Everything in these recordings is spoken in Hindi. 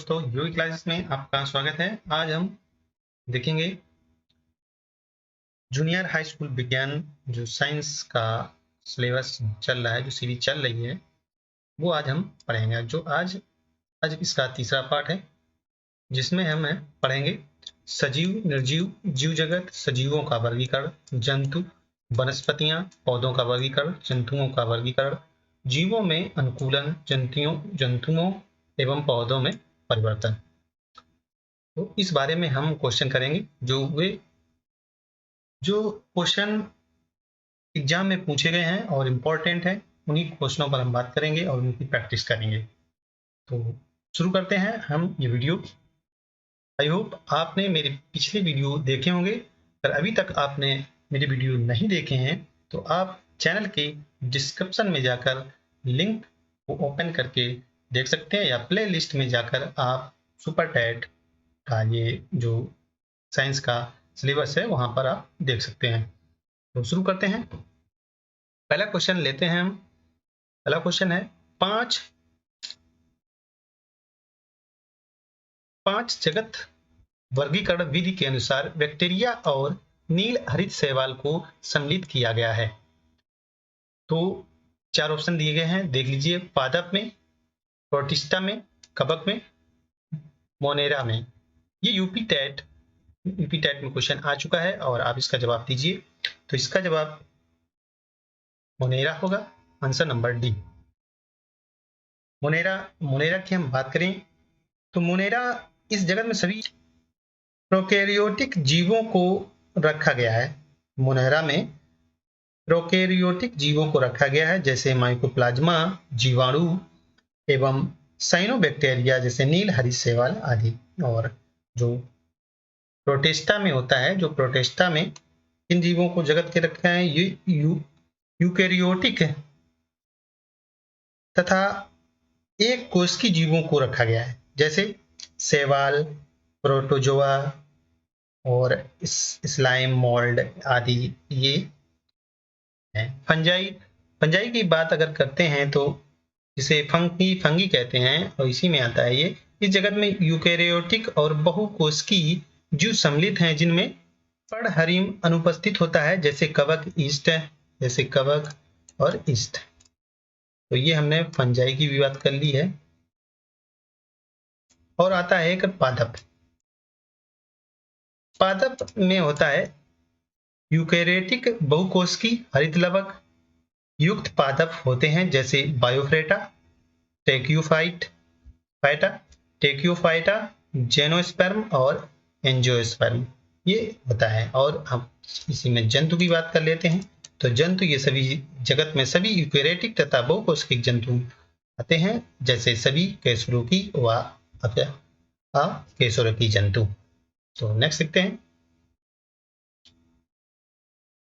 दोस्तों, योगी क्लासेस में आपका स्वागत है। आज हम देखेंगे जूनियर हाई स्कूल विज्ञान जो साइंस का सिलेबस चल रहा है, जो सीरीज चल रही है, वो आज हम पढ़ेंगे। जो आज इसका तीसरा पार्ट है, जिसमें हम पढ़ेंगे सजीव, निर्जीव, जीव जगत, सजीवों का वर्गीकरण, जंतु, वनस्पतियां, पौधों का वर्गीकरण, जंतुओं का वर्गीकरण, जीवों में अनुकूलन, जंतुओं एवं पौधों में परिवर्तन। तो इस बारे में हम क्वेश्चन करेंगे। जो क्वेश्चन एग्जाम में पूछे गए हैं और इम्पोर्टेंट है, उन्हीं क्वेश्चनों पर हम बात करेंगे और उनकी प्रैक्टिस करेंगे। तो शुरू करते हैं हम ये वीडियो। आई होप आपने मेरे पिछले वीडियो देखे होंगे। अगर अभी तक आपने मेरे वीडियो नहीं देखे हैं तो आप चैनल के डिस्क्रिप्शन में जाकर लिंक को ओपन करके देख सकते हैं, या प्ले लिस्ट में जाकर आप सुपर टैट का ये जो साइंस का सिलेबस है वहां पर आप देख सकते हैं। तो शुरू करते हैं। पहला क्वेश्चन लेते हैं हम। पहला क्वेश्चन है पांच जगत वर्गीकरण विधि के अनुसार बैक्टीरिया और नील हरित शैवाल को सम्मिलित किया गया है। तो 4 ऑप्शन दिए गए हैं, देख लीजिए। पादप में, प्रोटिस्टा में, कवक में, मोनेरा में। ये यूपी टैट में क्वेश्चन आ चुका है और आप इसका जवाब दीजिए। तो इसका जवाब मोनेरा होगा, आंसर नंबर डी। मोनेरा की हम बात करें तो मोनेरा इस जगत में सभी प्रोकैरियोटिक जीवों को रखा गया है। मोनेरा में प्रोकैरियोटिक जीवों को रखा गया है, जैसे माइकोप्लाज्मा, जीवाणु एवं साइनोबैक्टीरिया जैसे नील हरित शैवाल आदि। और जो प्रोटिस्टा में होता है, जो प्रोटिस्टा में इन जीवों को जगत के रखा है, ये यूकैरियोटिक तथा एक कोशिकी जीवों को रखा गया है, जैसे शैवाल, प्रोटोजोआ और स्लाइम, मोल्ड आदि ये है। फंजाई की बात अगर करते हैं तो इसे फंगी कहते हैं और इसी में आता है ये। इस जगत में यूकैरियोटिक और बहुकोशिकीय जीव सम्मिलित हैं, जिनमें पर्णहरिम अनुपस्थित होता है, जैसे कवक, ईस्ट, जैसे कवक और ईस्ट। तो ये हमने फंजाई की भी बात कर ली है। और आता है एक पादप। पादप में होता है यूकैरियोटिक बहुकोशिकीय हरित लवक युक्त पादप होते हैं, जैसे बायोफ्रेटा, टेक्यूफाइटा, जेनोस्पर्म और एंजियोस्पर्म ये होता है। और हम इसी में जंतु की बात कर लेते हैं। तो जंतु ये सभी जगत में सभी यूकैरियोटिक तथा बहुकोशिकीय जंतु आते हैं, जैसे सभी कैसरोकी व अकेसरोकी जंतु। तो नेक्स्ट देखते हैं।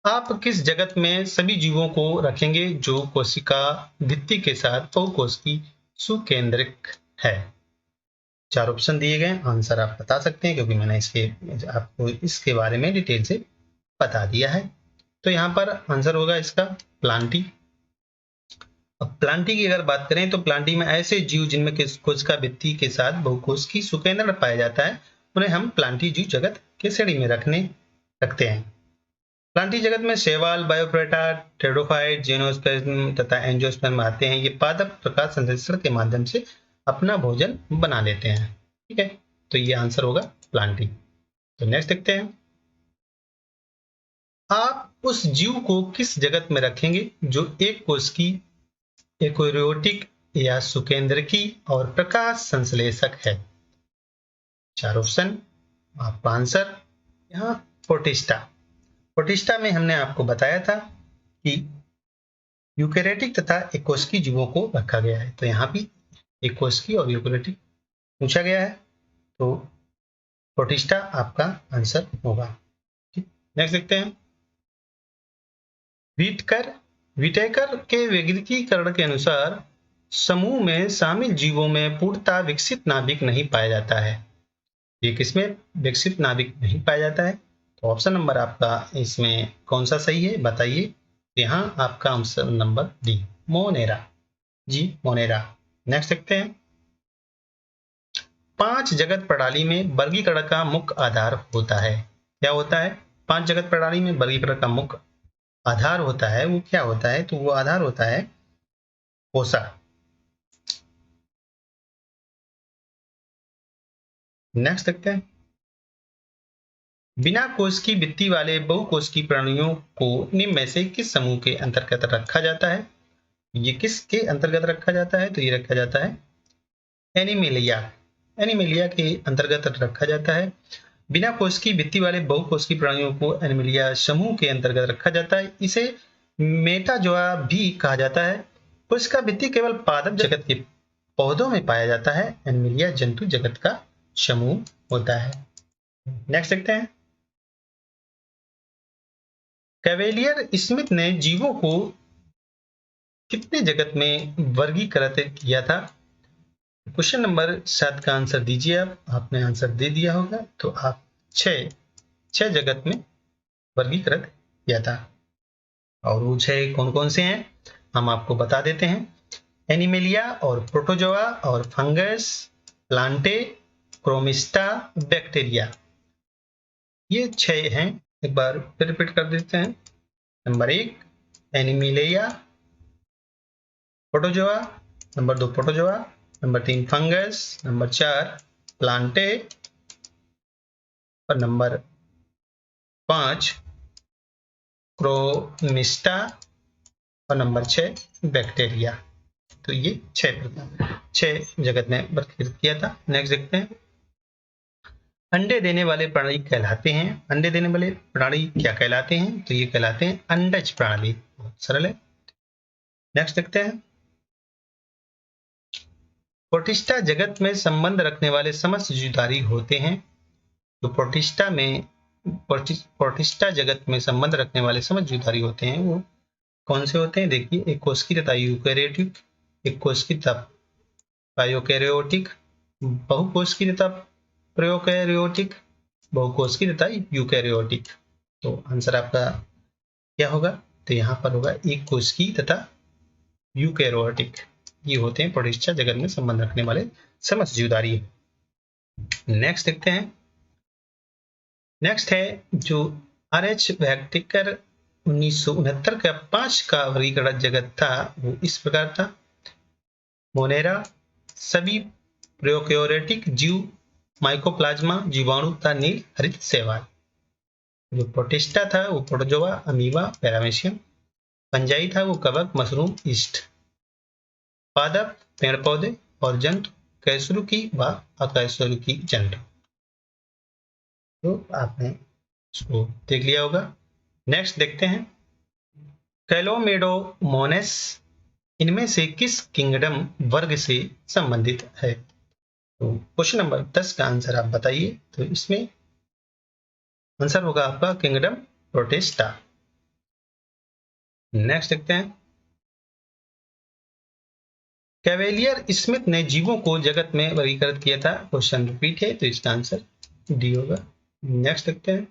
आप किस जगत में सभी जीवों को रखेंगे जो कोशिका भित्ति के साथ बहुकोशिकीय सुकेंद्रिक है? 4 ऑप्शन दिए गए, आंसर आप बता सकते हैं, क्योंकि मैंने आपको इसके बारे में डिटेल से बता दिया है। तो यहाँ पर आंसर होगा इसका प्लांटी। अब प्लांटी की अगर बात करें तो प्लांटी में ऐसे जीव जिनमें कोशिका भित्ति के साथ बहुकोशिकीय सुकेंद्र पाया जाता है, उन्हें हम प्लांटी जीव जगत के श्रेणी में रखते हैं। प्लांटी जगत में शैवाल, बायोफ्रेटा, टेरोफाइट, जेनोस्पर्म तथा एंजियोस्पर्म आते हैं। ये पादप प्रकाश संश्लेषण के माध्यम से अपना भोजन बना लेते हैं। ठीक है, तो ये आंसर होगा प्लांटी। तो नेक्स्ट देखते हैं। आप उस जीव को किस जगत में रखेंगे जो एक कोशिकीय, यूकैरियोटिक या सुकेंद्रकी और प्रकाश संश्लेषक है? 4 ऑप्शन, आपका आंसर यहाँ प्रोटिस्टा में हमने आपको बताया था कि यूकैरियोटिक तथा एक कोशिकीय जीवों को रखा गया है। तो यहाँ भी एक कोशिकीय और यूकैरियोटिक पूछा गया है, तो प्रोटिस्टा आपका आंसर होगा। नेक्स्ट देखते हैं। व्हिटेकर के वर्गीकरण के अनुसार समूह में शामिल जीवों में पूर्णतः विकसित नाभिक नहीं पाया जाता है। ये किसमें विकसित नाभिक नहीं पाया जाता है? तो ऑप्शन नंबर आपका इसमें कौन सा सही है बताइए। यहाँ आपका ऑप्शन नंबर डी, मोनेरा। जी, मोनेरा। नेक्स्ट देखते हैं। 5 जगत प्रणाली में वर्गीकरण का मुख्य आधार होता है। क्या होता है? 5 जगत प्रणाली में वर्गीकरण का मुख्य आधार होता है, वो क्या होता है? तो वो आधार होता है कोसा। नेक्स्ट देखते हैं, बिना कोश की भित्ति वाले बहुकोश की प्राणियों को निम्न में से किस समूह के अंतर्गत रखा जाता है? ये किसके अंतर्गत रखा जाता है? तो ये रखा जाता है एनिमेलिया। एनिमेलिया के अंतर्गत रखा जाता है। बिना कोश की भित्ति वाले बहुकोश की प्राणियों को एनिमेलिया समूह के अंतर्गत रखा जाता है। इसे मेटाजोआ भी कहा जाता है। कोशिका भित्ति केवल पादप जगत के पौधों में पाया जाता है। एनिमेलिया जंतु जगत का समूह होता है। नेक्स्ट देखते हैं, कैवेलियर स्मिथ ने जीवों को कितने जगत में वर्गीकृत किया था? क्वेश्चन नंबर 7 का आंसर दीजिए। आपने आंसर दे दिया होगा, तो आप 6 जगत में वर्गीकृत किया था। और वो 6 कौन कौन से हैं हम आपको बता देते हैं। एनिमेलिया और प्रोटोजोआ और फंगस, प्लांटे, क्रोमिस्टा, बैक्टीरिया, ये 6 हैं। एक बार फिर रिपीट कर देते हैं। Number 1 animalia, protozoa, number 2 protozoa, number 3 fungus, number 4 Plantae और नंबर 5 क्रोमिस्टा और नंबर 6 बैक्टीरिया। तो ये 6 जगत में वर्गीकृत किया था। नेक्स्ट देखते हैं, अंडे देने वाले प्राणी कहलाते हैं। अंडे देने वाले प्राणी क्या कहलाते हैं? तो ये कहलाते हैं अंडज प्राणी। बहुत सरल है। नेक्स्ट देखते हैं, प्रोटिस्टा जगत में संबंध रखने वाले समस्त जीवधारी होते हैं। तो प्रोटिस्टा जगत में संबंध रखने वाले समस्त जीवधारी होते हैं, वो कौन से होते हैं? देखिए, एक कोशिकीय तथा यूकेरियोटिक, एक कोशिकीय तथा प्रोकैरियोटिक, बहुकोशिकीय तथा प्रोकैरियोटिक, बहुकोशिकीय तथा यूकेरियोटिक। तो आंसर आपका क्या होगा? तो यहाँ पर होगा एक कोशिकीय तथा यूकेरियोटिक। ये होते हैं प्रोटिस्टा जगत में संबंध रखने वाले समस्त जीवधारी। नेक्स्ट देखते हैं, नेक्स्ट है जो RH वैक्टिकर 1969 का 5 का वर्गीकरण जगत था, वो इस प्रकार था। मोनेरा, सभी प्रोकैरियोटिक जीव, माइकोप्लाज्मा, जीवाणु तथा नील हरित शैवाल। जो प्रोटिस्टा था वो प्रोटोजोआ, अमीबा, पैरामीशियम। फंजाई था वो कवक, मशरूम, ईस्ट। पादप पेड़ पौधे और जंतु कैसरुकी व अकैसरुकी जंतु। तो आपने इसको देख लिया होगा। नेक्स्ट देखते हैं, कैलोमेडोमोनेस इनमें से किस किंगडम वर्ग से संबंधित है? तो क्वेश्चन नंबर 10 का आंसर आप बताइए। तो इसमें आंसर होगा आपका किंगडम प्रोटिस्टा। नेक्स्ट देखते हैं, कैवेलियर स्मिथ ने जीवों को जगत में वर्गीकृत किया था। क्वेश्चन रिपीट है, तो इसका आंसर डी होगा। नेक्स्ट देखते हैं,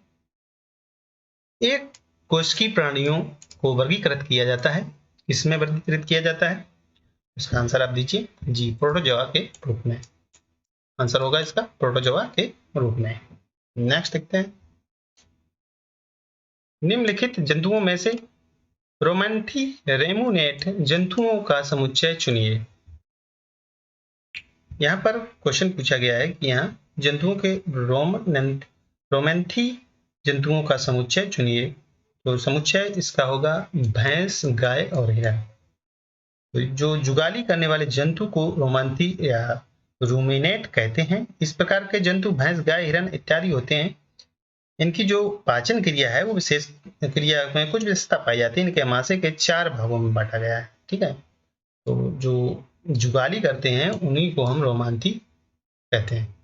एक कोशिकीय प्राणियों को वर्गीकृत किया जाता है, इसमें वर्गीकृत किया जाता है, इसका आंसर आप दीजिए। जी, प्रोटोजोआ के रूप में। आंसर होगा इसका प्रोटोजोआ के रूप में। नेक्स्ट देखते हैं, निम्नलिखित जंतुओं में से रोमैंथीरेमुनेट जंतुओं का समुच्चय चुनिए। यहाँ पर क्वेश्चन पूछा गया है कि यहाँ जंतुओं के रोमैंथी जंतुओं का समुच्चय चुनिए। तो समुच्चय इसका होगा भैंस, गाय और हिरण। तो जो जुगाली करने वाले जंतु को रोमांथी या रूमिनेट कहते हैं। इस प्रकार के जंतु भैंस, गाय, हिरण इत्यादि होते हैं। इनकी जो पाचन क्रिया है वो विशेष क्रिया में कुछ विशेषता पाई जाती है। इनके आमाशय के 4 भागों में बांटा गया है। ठीक है, तो जो जुगाली करते हैं उन्हीं को हम रोमांथी कहते हैं।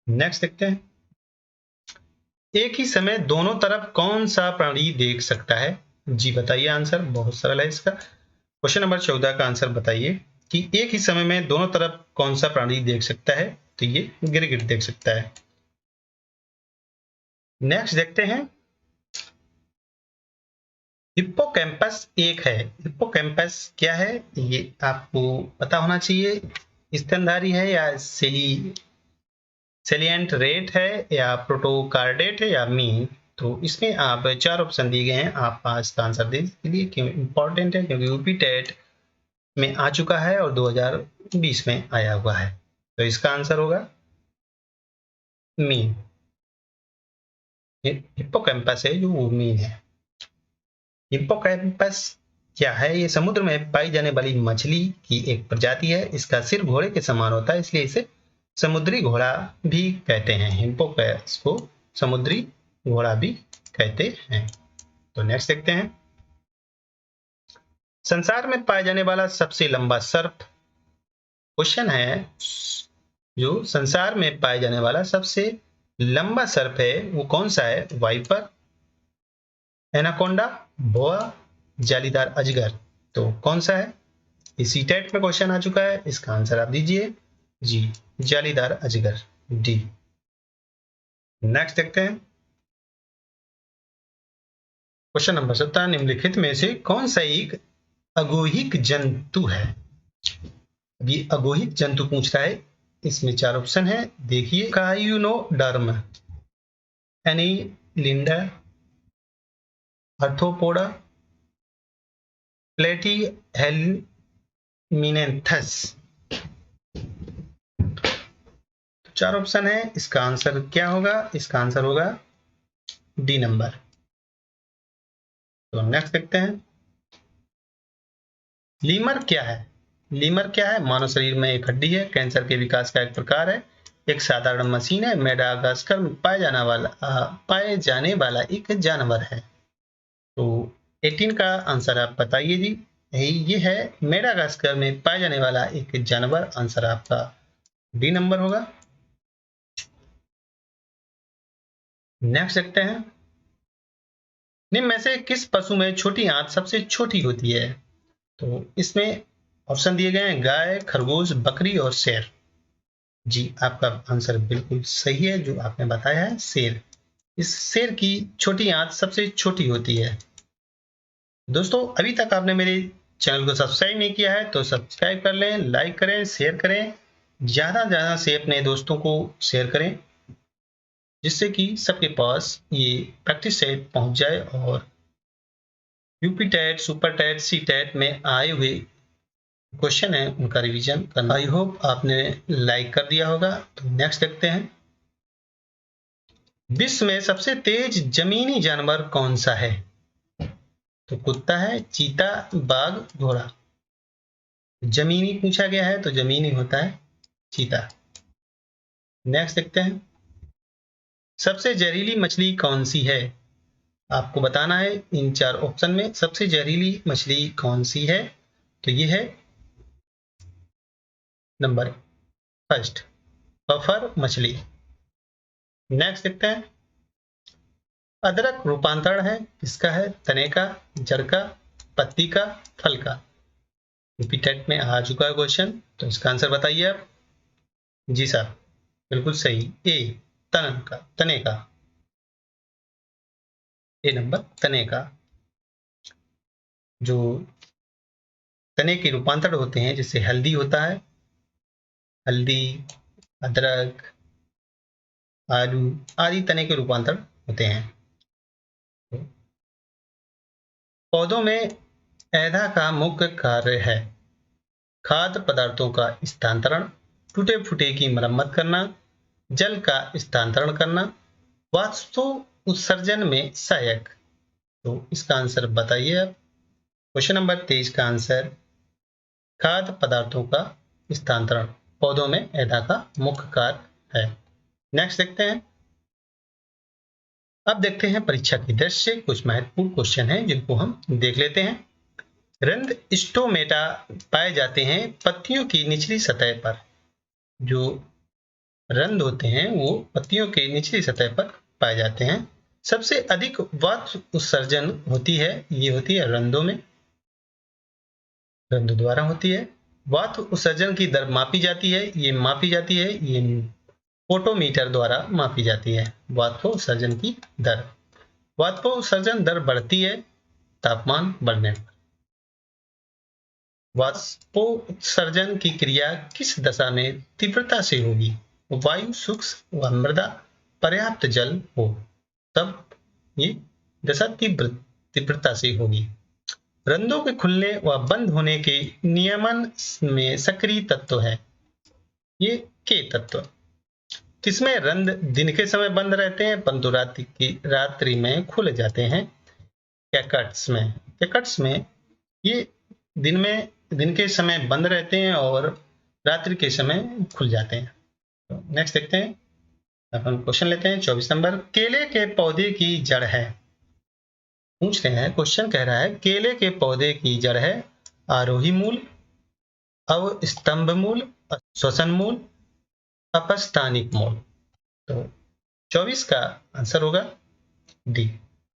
नेक्स्ट देखते हैं, एक ही समय दोनों तरफ कौन सा प्राणी देख सकता है? जी बताइए आंसर। बहुत सरल है इसका। क्वेश्चन नंबर 14 का आंसर बताइए कि एक ही समय में दोनों तरफ कौन सा प्राणी देख सकता है? तो ये गिरगिट देख सकता है। नेक्स्ट देखते हैं, हिप्पोकैम्पस एक है। हिप्पोकैम्पस क्या है ये आपको पता होना चाहिए। स्तनधारी है या सेलिएंट रेट है या प्रोटोकार्डेट है या मीन। तो इसमें आप 4 ऑप्शन दिए गए हैं, आप इसका आंसर दे दीजिए। क्यों इंपॉर्टेंट है? क्योंकि यूपी टेट में आ चुका है और 2020 में आया हुआ है। तो इसका आंसर होगा मीन। हिप्पोकैम्पस है जो वो मीन है। हिप्पोकैम्पस क्या है? ये समुद्र में पाई जाने वाली मछली की एक प्रजाति है। इसका सिर घोड़े के समान होता है, इसलिए इसे समुद्री घोड़ा भी कहते हैं। हिप्पोकैम्पस को समुद्री घोड़ा भी कहते हैं। तो नेक्स्ट देखते हैं, संसार में पाया जाने वाला सबसे लंबा सर्प। क्वेश्चन है, जो संसार में पाया जाने वाला सबसे लंबा सर्प है वो कौन सा है? वाइपर, एनाकोंडा, बोआ, जालीदार अजगर। तो कौन सा है? इसी टेट में क्वेश्चन आ चुका है, इसका आंसर आप दीजिए। जी, जालीदार अजगर, डी। नेक्स्ट देखते हैं, क्वेश्चन नंबर 17, निम्नलिखित में से कौन सा एक अगोहिक जंतु है? अभी अगोहिक जंतु पूछ रहा है। इसमें 4 ऑप्शन है, देखिए। कायूनोडर्म, एनीलिंडा, आर्थ्रोपोडा, प्लेटीहेल्मिनेंथस। 4 ऑप्शन है, इसका आंसर क्या होगा? इसका आंसर होगा डी नंबर। तो नेक्स्ट देखते हैं, लीमर क्या है? लीमर क्या है? मानव शरीर में एक हड्डी है, कैंसर के विकास का एक प्रकार है, एक साधारण मशीन है, मेडागास्कर में पाए जाने वाला एक जानवर है। तो 18 का आंसर आप बताइए जी। ये है मेडागास्कर में पाए जाने वाला एक जानवर। आंसर आपका डी नंबर होगा। नेक्स्ट देखते हैं, निम्न में से किस पशु में छोटी आंत सबसे छोटी होती है? तो इसमें ऑप्शन दिए गए हैं, गाय, खरगोश, बकरी और शेर। जी, आपका आंसर बिल्कुल सही है, जो आपने बताया है शेर। इस शेर की छोटी आंत सबसे छोटी होती है। दोस्तों, अभी तक आपने मेरे चैनल को सब्सक्राइब नहीं किया है तो सब्सक्राइब कर लें, लाइक करें, शेयर करें, ज़्यादा से अपने दोस्तों को शेयर करें, जिससे कि सबके पास ये प्रैक्टिस सेट पहुंच जाए और UP TET, super TET, C TET में आए हुए क्वेश्चन है उनका रिवीजन करना। आई होप आपने लाइक कर दिया होगा। तो नेक्स्ट देखते हैं, विश्व में सबसे तेज जमीनी जानवर कौन सा है? तो कुत्ता है, चीता, बाघ, घोड़ा। जमीनी पूछा गया है तो जमीनी होता है चीता। नेक्स्ट देखते हैं, सबसे जहरीली मछली कौन सी है? आपको बताना है इन 4 ऑप्शन में सबसे जहरीली मछली कौन सी है। तो ये है नंबर फर्स्ट, पफर मछली। नेक्स्ट देखते हैं, अदरक रूपांतरण है किसका है? तने का, जड़ का, पत्ती का, फल का। यूपी टेट में आ चुका है क्वेश्चन, तो इसका आंसर बताइए आप। जी साहब, बिल्कुल सही, ए, तने का। ए नंबर, तने का। जो तने के रूपांतर होते हैं, जैसे हल्दी होता है, हल्दी, अदरक, आलू आदि तने के रूपांतर होते हैं। पौधों में ऐधा का मुख्य कार्य है खाद्य पदार्थों का स्थानांतरण, टूटे फूटे की मरम्मत करना, जल का स्थानांतरण करना, वाष्प उत्सर्जन में सहायक। तो इसका आंसर बताइए आप। क्वेश्चन नंबर 23 का आंसर खाद्य पदार्थों का स्थानांतरण पौधों में ऐधा का मुख्य कार्य है। नेक्स्ट देखते हैं, अब देखते हैं परीक्षा की दृष्टि से कुछ महत्वपूर्ण क्वेश्चन हैं जिनको हम देख लेते हैं। रंध्र स्टोमेटा पाए जाते हैं पत्तियों की निचली सतह पर। जो रंध्र होते हैं वो पत्तियों के निचली सतह पर पाए जाते हैं। सबसे अधिक वाष्प उत्सर्जन होती है, ये होती है रंध्रों में, रंध्र द्वारा होती है। वाष्प उत्सर्जन की दर मापी जाती है, ये फोटोमीटर द्वारा मापी जाती है वाष्प उत्सर्जन की दर। वाष्प उत्सर्जन दर बढ़ती है तापमान बढ़ने पर। वाष्पोत्सर्जन की क्रिया किस दशा में तीव्रता से होगी? वायु शुष्क व मृदा पर्याप्त जल हो, तब ये दशा तीव्रता से होगी। रंध्रों के खुलने व बंद होने के नियमन में सक्रिय तत्व है ये के तत्व। किसमें रंध्र दिन के समय बंद रहते हैं परंतु रात्रि में खुल जाते हैं? कैकट्स में। कैकट्स में ये दिन के समय बंद रहते हैं और रात्रि के समय खुल जाते हैं। तो नेक्स्ट देखते हैं, अपन क्वेश्चन लेते हैं 24 नंबर। केले के पौधे की जड़ है, पूछ रहे हैं, क्वेश्चन कह रहा है केले के पौधे की जड़ है आरोही मूल, अवस्तंभ मूल, श्वसन मूल, अपस्थानिक मूल। तो 24 का आंसर होगा डी,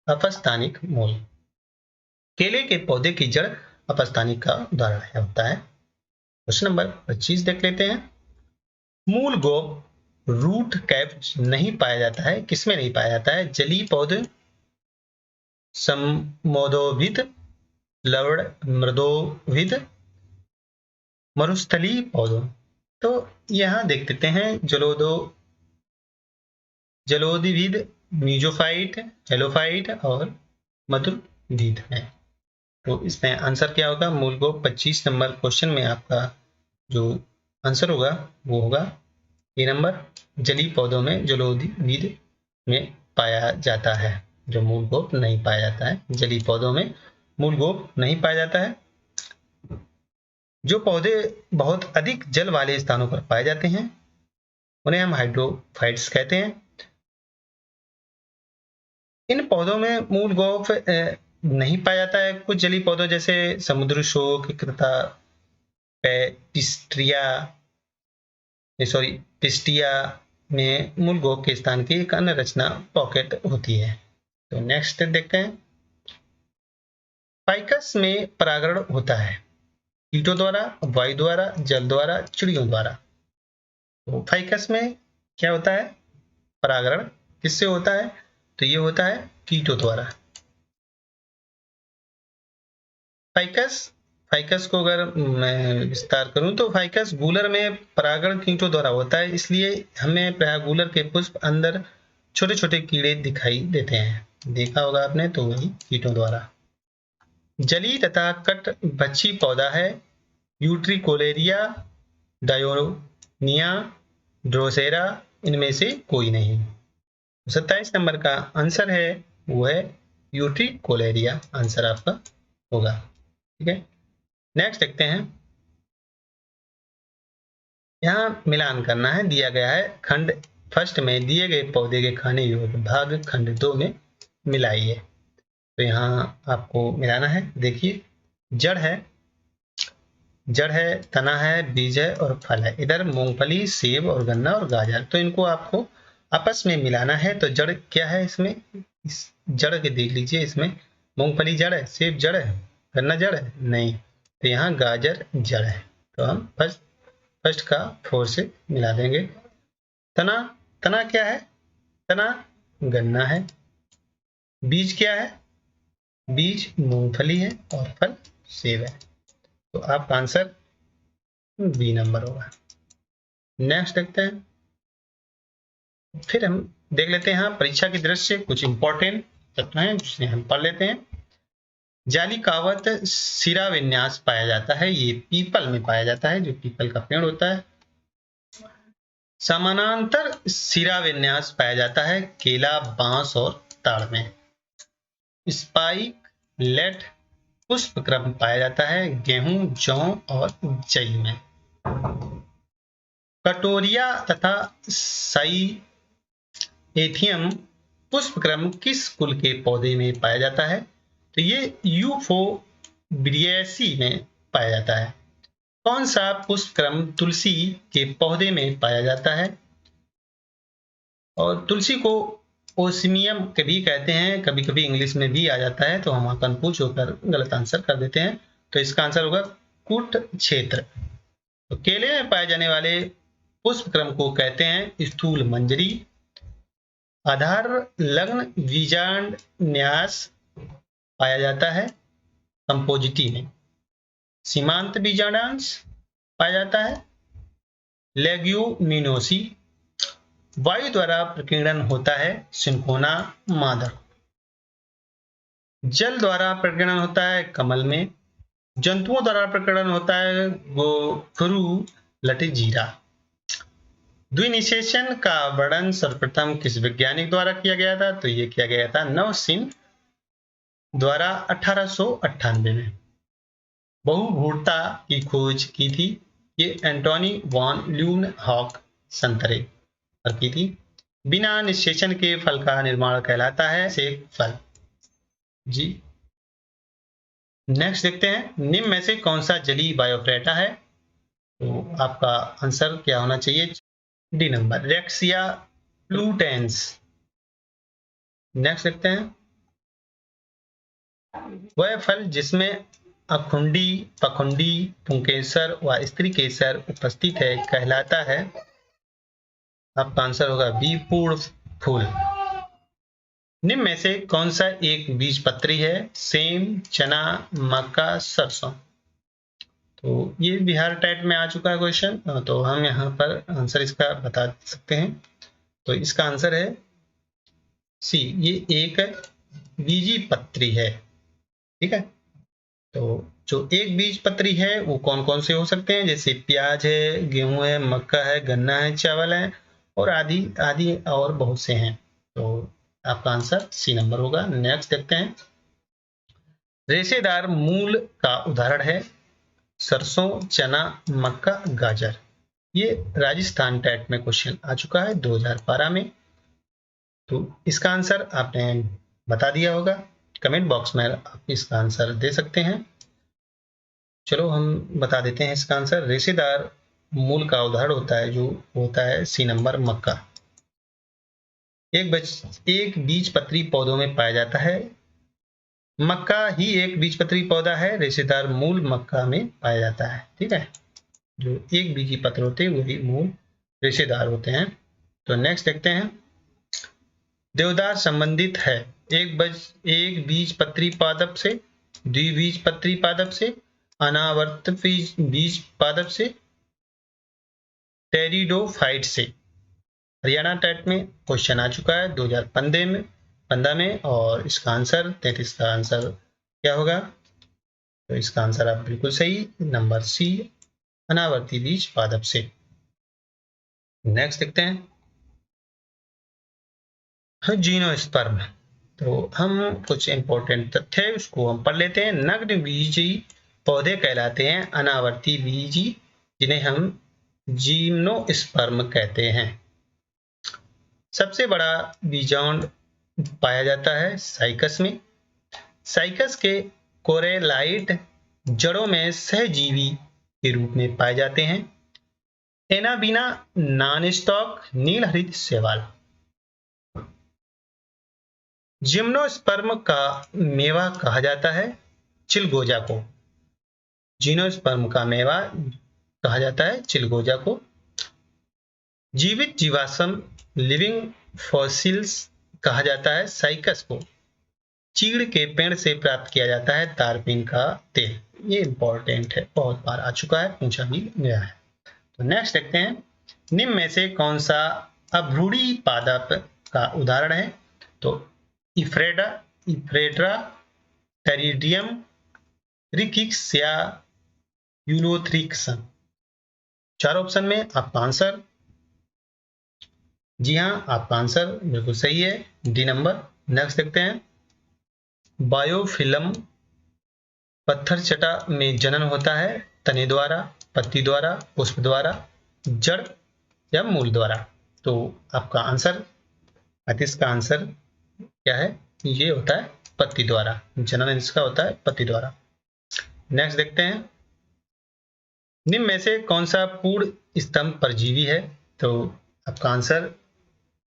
अपस्थानिक मूल। केले के पौधे की जड़ अपस्थानिक का उदाहरण होता है। क्वेश्चन नंबर 25 देख लेते हैं। मूल गोप रूट कैप नहीं पाया जाता है, किसमें नहीं पाया जाता है? जलीय पौधे, समोदोभिद, लवण मृदोभिद, मरुस्थलीय पौधों। तो यहां देख लेते हैं जलोदिभिद, मीजोफाइट, हेलोफाइट और मधुरभिद में। तो इसमें आंसर क्या होगा? मूल गोप 25 नंबर क्वेश्चन में आपका जो आंसर होगा वो होगा ए नंबर, जलीय पौधों में जलोदिभिद में पाया जाता है, जो मूल गोप नहीं पाया जाता है। जलीय पौधों में मूल गोप नहीं पाया जाता है। जो पौधे बहुत अधिक जल वाले स्थानों पर पाए जाते हैं उन्हें हम हाइड्रोफाइट्स कहते हैं। इन पौधों में मूल गोप नहीं पाया जाता है। कुछ जलीय पौधों जैसे समुद्र शोक, पिस्टिया में मूल गोप के स्थान की एक अन्य रचना पॉकेट होती है। तो नेक्स्ट देखते हैं। फाइकस में परागण होता है कीटों द्वारा, वायु द्वारा, जल द्वारा, चिड़ियों द्वारा। तो फाइकस में क्या होता है? परागण किससे होता है? तो ये होता है कीटों द्वारा। फाइकस को अगर मैं विस्तार करूं तो फाइकस गूलर में परागण कीटों द्वारा होता है, इसलिए हमें प्रायः गूलर के पुष्प अंदर छोटे छोटे कीड़े दिखाई देते हैं, देखा होगा आपने, तो वही कीटों द्वारा। जलीय तथा कटभक्षी पौधा है यूट्रिकोलेरिया, डायोनिया, ड्रोसेरा, इनमें से कोई नहीं। 27 नंबर का आंसर है वो है यूट्रिकोलेरिया, आंसर आपका होगा। ठीक है, नेक्स्ट देखते हैं। यहां मिलान करना है, दिया गया है खंड फर्स्ट में दिए गए पौधे के खाने योग्य भाग खंड 2 में मिलाइए। तो यहाँ आपको मिलाना है। देखिए, जड़ है, तना है, बीज है और फल है। इधर मूंगफली, सेब और गन्ना और गाजर, तो इनको आपको आपस में मिलाना है। तो जड़ क्या है इसमें? इस जड़ के देख लीजिए, इसमें मूंगफली जड़ है, सेब जड़ है, गन्ना जड़ है नहीं, तो यहाँ गाजर जड़ है। तो हम फर्स्ट का 4 से मिला देंगे। तना क्या है? तना गन्ना है। बीज क्या है? बीज मूंगफली है और फल सेब है। तो आपका आंसर बी नंबर होगा। नेक्स्ट देखते हैं। फिर हम देख लेते हैं परीक्षा की दृष्टि से कुछ इंपॉर्टेंट तत्व हैं जिसे हम पढ़ लेते हैं। जालिकावत सिरा विन्यास पाया जाता है, ये पीपल में पाया जाता है, जो पीपल का पेड़ होता है। समानांतर सिरा विन्यास पाया जाता है केला, बांस और ताड़ में। स्पाइक लेट पुष्प क्रम पाया जाता है गेहूं, जौ और जई में। कटोरिया तथा साइएथियम पुष्प क्रम किस कुल के पौधे में पाया जाता है? तो ये यूफोर्बिएसी में पाया जाता है। कौन सा पुष्प क्रम तुलसी के पौधे में पाया जाता है? और तुलसी को ओसिमियम कभी कहते हैं, कभी कभी इंग्लिश में भी आ जाता है, तो हम कंफ्यूज होकर गलत आंसर कर देते हैं। तो इसका आंसर होगा कुट क्षेत्र। तो केले में पाए जाने वाले पुष्प क्रम को कहते हैं स्थूल मंजरी। आधार लग्न बीजांडन्यास पाया जाता है कंपोजिटी में। सीमांत बीजांडांश पाया जाता है लेग्यूमिनोसी वायु द्वारा प्रकीर्णन होता है सिंकोना मादक। जल द्वारा प्रकीर्णन होता है कमल में। जंतुओं द्वारा प्रकीर्णन होता है गोखरू लटजीरा। द्विनिषेचन का वर्णन सर्वप्रथम किस वैज्ञानिक द्वारा किया गया था? तो ये किया गया था नवसीन द्वारा 1898 में। बहुभूरता की खोज की थी ये एंटोनी वॉन ल्यूनहॉक संतरे पर की थी। बिना निषेचन के फल का निर्माण कहलाता है सेब फल। जी नेक्स्ट देखते हैं, निम्न में से कौन सा जलीय बायोफ्रेटा है? तो आपका आंसर क्या होना चाहिए? डी नंबर, रेक्सिया प्लूटेंस। नेक्स्ट देखते हैं, वह फल जिसमें अखुंडी, पखुंडी, पुंकेसर व स्त्री केसर उपस्थित है कहलाता है? आपका आंसर होगा बी पूर्ण फूल। निम्न में से कौन सा एक बीजपत्री है? सेम, चना, मक्का, सरसों। तो ये बिहार टाइप में आ चुका है क्वेश्चन, तो हम यहाँ पर आंसर इसका बता सकते हैं। तो इसका आंसर है सी, ये एक बीजी पत्री है। ठीक है, तो जो एक बीज पत्री है वो कौन कौन से हो सकते हैं? जैसे प्याज है, गेहूं है, मक्का है, गन्ना है, चावल है और आदि आदि और बहुत से हैं। तो आपका आंसर सी नंबर होगा। नेक्स्ट देखते हैं, रेशेदार मूल का उदाहरण है सरसों, चना, मक्का, गाजर। ये राजस्थान टैट में क्वेश्चन आ चुका है 2012 में। तो इसका आंसर आपने बता दिया होगा, कमेंट बॉक्स में आप इसका आंसर दे सकते हैं। चलो हम बता देते हैं इसका आंसर। रेशेदार मूल का उदाहरण होता है जो होता है सी नंबर, मक्का। एक बीजपत्री पौधों में पाया जाता है। मक्का ही एक बीजपत्री पौधा है, रेशेदार मूल मक्का में पाया जाता है। ठीक है, जो एक बीजी पत्र होते हैं वही मूल रेशेदार होते हैं। तो नेक्स्ट देखते हैं, देवदार संबंधित है एक बीजपत्री पादप से, द्विबीजपत्री पादप से, अनावर्त बीज पादप से, टेरिडोफाइट से। हरियाणा टेट में क्वेश्चन आ चुका है 2015 में और इसका आंसर 33 का आंसर क्या होगा? तो इसका आंसर आप बिल्कुल सही, नंबर सी, अनावर्ती बीज पादप से। नेक्स्ट देखते हैं, जीनोस्पर्म। तो हम कुछ इंपॉर्टेंट तथ्य है उसको हम पढ़ लेते हैं। नग्न बीजी पौधे कहलाते हैं अनावर्ती बीजी, जिन्हें हम जिम्नोस्पर्म कहते हैं। सबसे बड़ा बीजांड पाया जाता है साइकस में। साइकस के कोरेलाइट जड़ों में सहजीवी के रूप में पाए जाते हैं। एनाबीना नॉन स्टॉक नील हरित शैवाल। जिम्नोस्पर्म का मेवा कहा जाता है चिलगोजा को। जिम्नोस्पर्म का मेवा कहा जाता है चिलगोजा को। जीवित जीवाश्म लिविंग फॉसिल्स कहा जाता है साइकस को। चीड़ के पेड़ से प्राप्त किया जाता है तारपीन का तेल। ये इंपॉर्टेंट है, बहुत बार आ चुका है, पूछा भी गया है। तो नेक्स्ट देखते हैं, निम्न में से कौन सा अभ्रूढ़ी पादप का उदाहरण है? तो इफ्रेड्रा, टेरिडियम, रिकिक्स या यूलोथ्रिक्स। चार ऑप्शन में आपका आंसर, जी हाँ आपका आंसर बिल्कुल सही है, डी नंबर। नेक्स्ट देखते हैं, बायोफिल्म पत्थर चटा में जनन होता है तने द्वारा, पत्ती द्वारा, पुष्प द्वारा, जड़ या मूल द्वारा। तो आपका आंसर 35 का आंसर क्या है? ये होता है पत्ती द्वारा, जनन इसका होता है पत्ती द्वारा। नेक्स्ट देखते हैं, निम्न में से कौन सा पूर्ण स्तंभ परजीवी है? तो आपका आंसर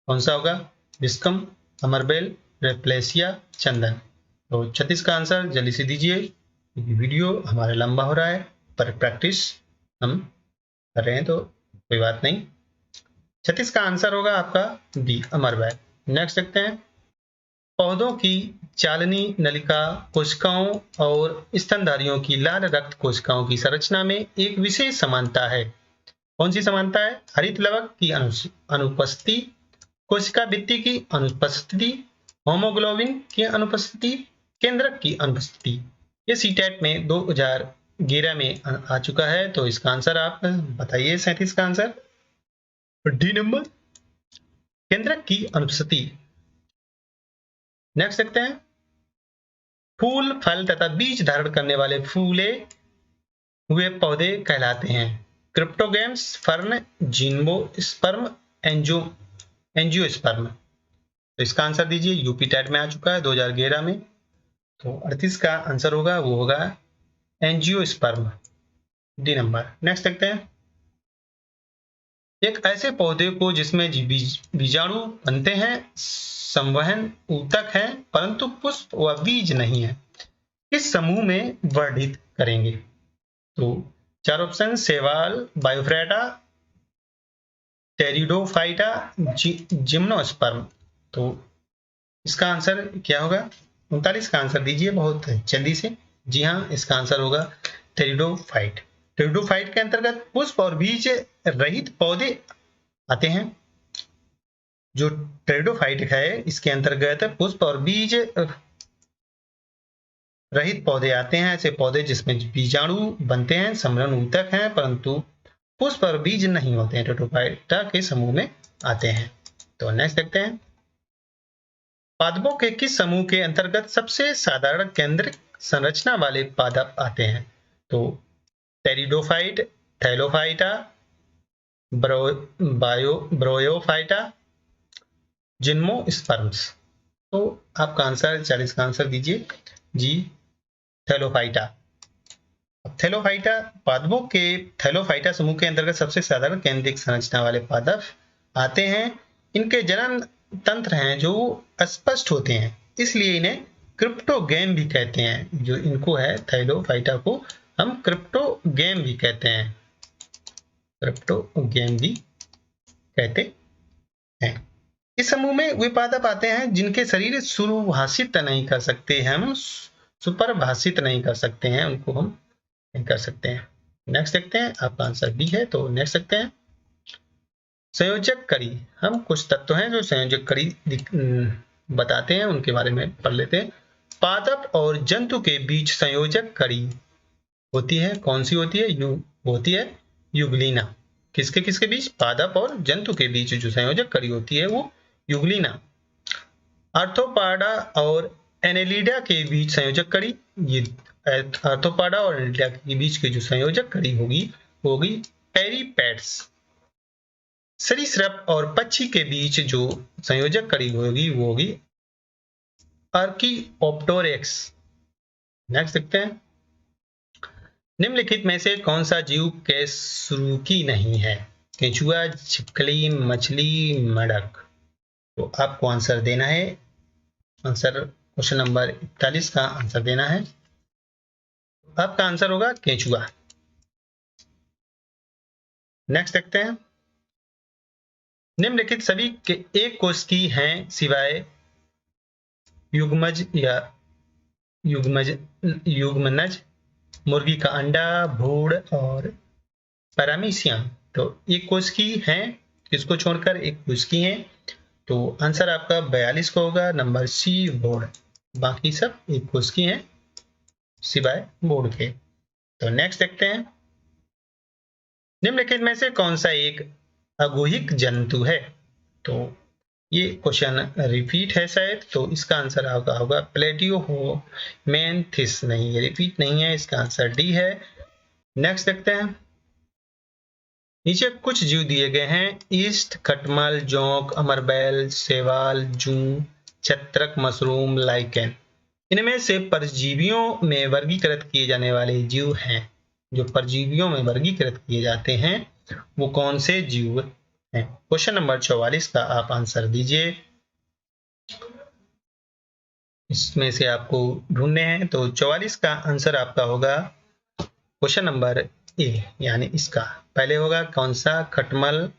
कौन सा होगा? विस्कम, अमरबेल, रेप्लेसिया, चंदन। तो 36 का आंसर जल्दी से दीजिए, वीडियो हमारा लंबा हो रहा है, पर प्रैक्टिस हम कर रहे हैं तो कोई बात नहीं। 36 का आंसर होगा आपका बी, अमरबेल। नेक्स्ट देखते हैं, पौधों की चालनी नलिका कोशिकाओं और स्तनधारियों की लाल रक्त कोशिकाओं की संरचना में एक विशेष समानता है। कौन सी समानता है? हरित लवक की अनुपस्थिति, कोशिका भित्ति की अनुपस्थिति, होमोग्लोबिन की अनुपस्थिति, केंद्रक की अनुपस्थिति। ये सीटेट में 2011 में आ चुका है। तो इसका आंसर आप बताइए। 37 का आंसर डी नंबर, केंद्रक की अनुपस्थिति। नेक्स्ट देखते हैं, फूल, फल तथा बीज धारण करने वाले फूले हुए पौधे कहलाते हैं क्रिप्टोगैम्स, फर्न, जिम्नोस्पर्म, एंजियोस्पर्म। तो इसका आंसर दीजिए। यूपी टेट में आ चुका है 2011 में। तो 38 का आंसर होगा, वो होगा एंजियोस्पर्म, डी नंबर। नेक्स्ट देखते हैं, एक ऐसे पौधे को जिसमें बीजाणु बनते हैं, संवहन ऊतक है परंतु पुष्प व बीज नहीं है, किस समूह में वर्णित करेंगे? तो 4 ऑप्शन, शैवाल, बायोफ्रेटा, टेरिडोफाइटा, जिम्नोस्पर्म। तो इसका आंसर क्या होगा? 39 का आंसर दीजिए बहुत जल्दी से। जी हाँ, इसका आंसर होगा टेरिडोफाइट। टेरिडोफाइट के अंतर्गत पुष्प और बीज रहित पौधे आते हैं। जो टेरिडोफाइट है इसके अंतर्गत पुष्प और बीज रहित पौधे आते हैं। ऐसे पौधे जिसमें बीजाणु बनते हैं, समरण ऊतक हैं परंतु पुष्प और बीज नहीं होते हैं, टेरिडोफाइटा के समूह में आते हैं। तो नेक्स्ट देखते हैं, पादपों के किस समूह के अंतर्गत सबसे साधारण केंद्रिक संरचना वाले पादप आते हैं? तो टेरिडोफाइट, थैलोफाइटा, ब्रोयोफाइटा, जिम्नोस्पर्म्स। तो आपका आंसर 40 का आंसर दीजिए जी, थैलोफाइटा। थैलोफाइटा पादपों के थैलोफाइटा समूह के अंतर्गत सबसे साधारण केंद्रिक संरचना वाले पादप आते हैं। इनके जनन तंत्र हैं जो अस्पष्ट होते हैं, इसलिए इन्हें क्रिप्टोगैम भी कहते हैं। जो इनको है थैलोफाइटा को हम क्रिप्टोगैम भी कहते हैं, क्रिप्टोगैम भी कहते हैं। इस समूह में वे पादप आते हैं जिनके शरीर सुभाषित नहीं कर सकते, हम सुपरभाषित नहीं कर सकते हैं, उनको हम नहीं कर सकते हैं। नेक्स्ट देखते हैं, आपका आंसर बी है। तो नेक्स्ट देखते हैं, संयोजक कड़ी। हम कुछ तत्व हैं जो संयोजक कड़ी बताते हैं, उनके बारे में पढ़ लेते हैं। पादप और जंतु के बीच संयोजक कड़ी होती है, कौन सी होती है? होती है युगलीना। किसके किसके बीच? पादप और जंतु के बीच जो संयोजक कड़ी होती है वो युगलीना। आर्थोपाडा और एनेलिडा के बीच संयोजक कड़ी, ये आर्थोपाडा और एनेलिडा के बीच की जो संयोजक कड़ी होगी पेरीपेड्स। सरीसृप और पक्षी के बीच जो संयोजक कड़ी होगी वो होगी आर्कियोप्टेरिक्स। नेक्स्ट देखते हैं, निम्नलिखित में से कौन सा जीव कशेरुकी नहीं है? केंचुआ, छिपकली, मछली, मेढक। तो आपको आंसर देना है। आंसर क्वेश्चन नंबर 41 का आंसर देना है। आपका आंसर होगा केंचुआ। नेक्स्ट देखते हैं, निम्नलिखित सभी के एक कोश की हैं सिवाय युग्मज या युग्मनज, मुर्गी का अंडा, भूड़ और पैरामीशियम। तो एक कोश की हैं, किसको छोड़कर एक कोश की हैं। तो आंसर आपका 42 को होगा, नंबर सी, भूड़। बाकी सब एक कोश की हैं सिवाय भूड़ के। तो नेक्स्ट देखते हैं, निम्नलिखित में से कौन सा एक अगुहिक जंतु है? तो ये क्वेश्चन रिपीट है शायद, तो इसका आंसर आपका होगा प्लेटियोमेंथिस। नहीं, ये रिपीट नहीं है, इसका आंसर डी है। नेक्स्ट देखते हैं, नीचे कुछ जीव दिए गए हैं, ईस्ट, खटमल, जोंक, अमरबेल, शैवाल, जू, छत्रक, मशरूम, लाइकेन। इनमें से परजीवियों में वर्गीकृत किए जाने वाले जीव हैं। जो परजीवियों में वर्गीकृत किए जाते हैं वो कौन से जीव हैं? क्वेश्चन नंबर 44 का आप आंसर दीजिए। इसमें से आपको ढूंढने हैं, तो 44 का आंसर आपका होगा क्वेश्चन नंबर ए, यानी इसका पहले होगा कौन सा? खटमल।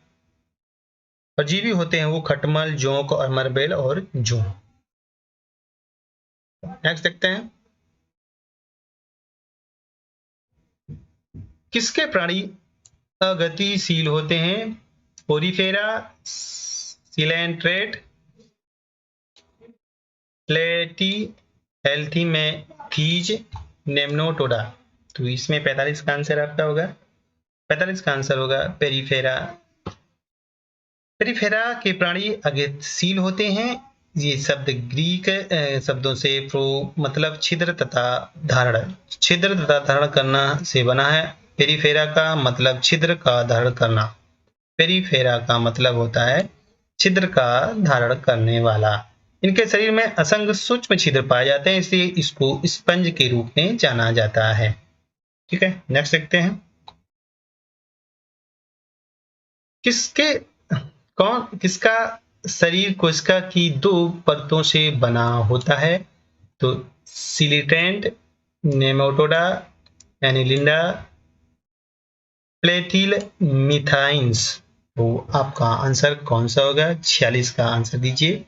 परजीवी होते हैं वो खटमल, जोंक, अमरबेल और जू। नेक्स्ट देखते हैं, किसके प्राणी अगतिशील होते हैं? पोरीफेरा, सिलेंट्रेट, प्लेटी हेल्थी में थीज, नेमनोटोडा। तो इसमें 45 का आंसर आपका होगा, 45 का आंसर होगा पेरिफेरा। पेरिफेरा के प्राणी अगेतशील होते हैं। ये शब्द ग्रीक शब्दों से प्रो मतलब छिद्र तथा धारण, छिद्र तथा धारण करना से बना है। पेरिफेरा का मतलब छिद्र का धारण करना। पेरिफेरा का मतलब होता है छिद्र का धारण करने वाला। इनके शरीर में असंख्य सूक्ष्म छिद्र पाए जाते हैं, इसलिए इसको स्पंज के रूप में जाना जाता है। ठीक है, नेक्स्ट देखते हैं। किसका शरीर कोशिका की 2 परतों से बना होता है? तो सिलिटेंट, नेमाटोडा, एनिलिडा, प्लेथिल मिथाइंस। तो आपका आंसर कौन सा होगा? 46 का आंसर दीजिए।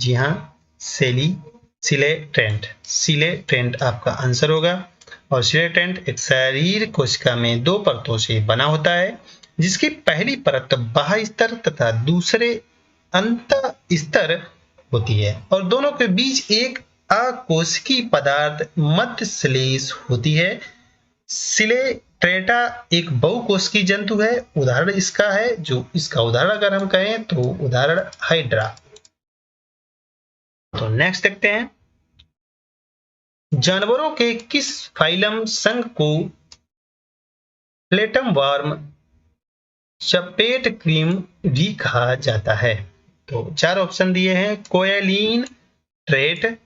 जी हाँ, सिलेटेंट, सिलेटेंट आपका आंसर होगा। और सिलेटेंट एक शरीर कोशिका में 2 परतों से बना होता है, जिसकी पहली परत बाह्य स्तर तथा दूसरे अंत स्तर होती है, और दोनों के बीच एक अकोशिकीय पदार्थ मध्य श्लेष होती है। सिलेट्रेटा एक बहुकोशिकीय जंतु है। उदाहरण इसका है, जो इसका उदाहरण अगर हम कहें तो उदाहरण हाइड्रा। तो नेक्स्ट देखते हैं। जानवरों के किस फाइलम संघ को प्लेटम वर्म, चपेट क्रीम भी कहा जाता है? तो 4 ऑप्शन दिए हैं। कोएलिन, ट्रेट,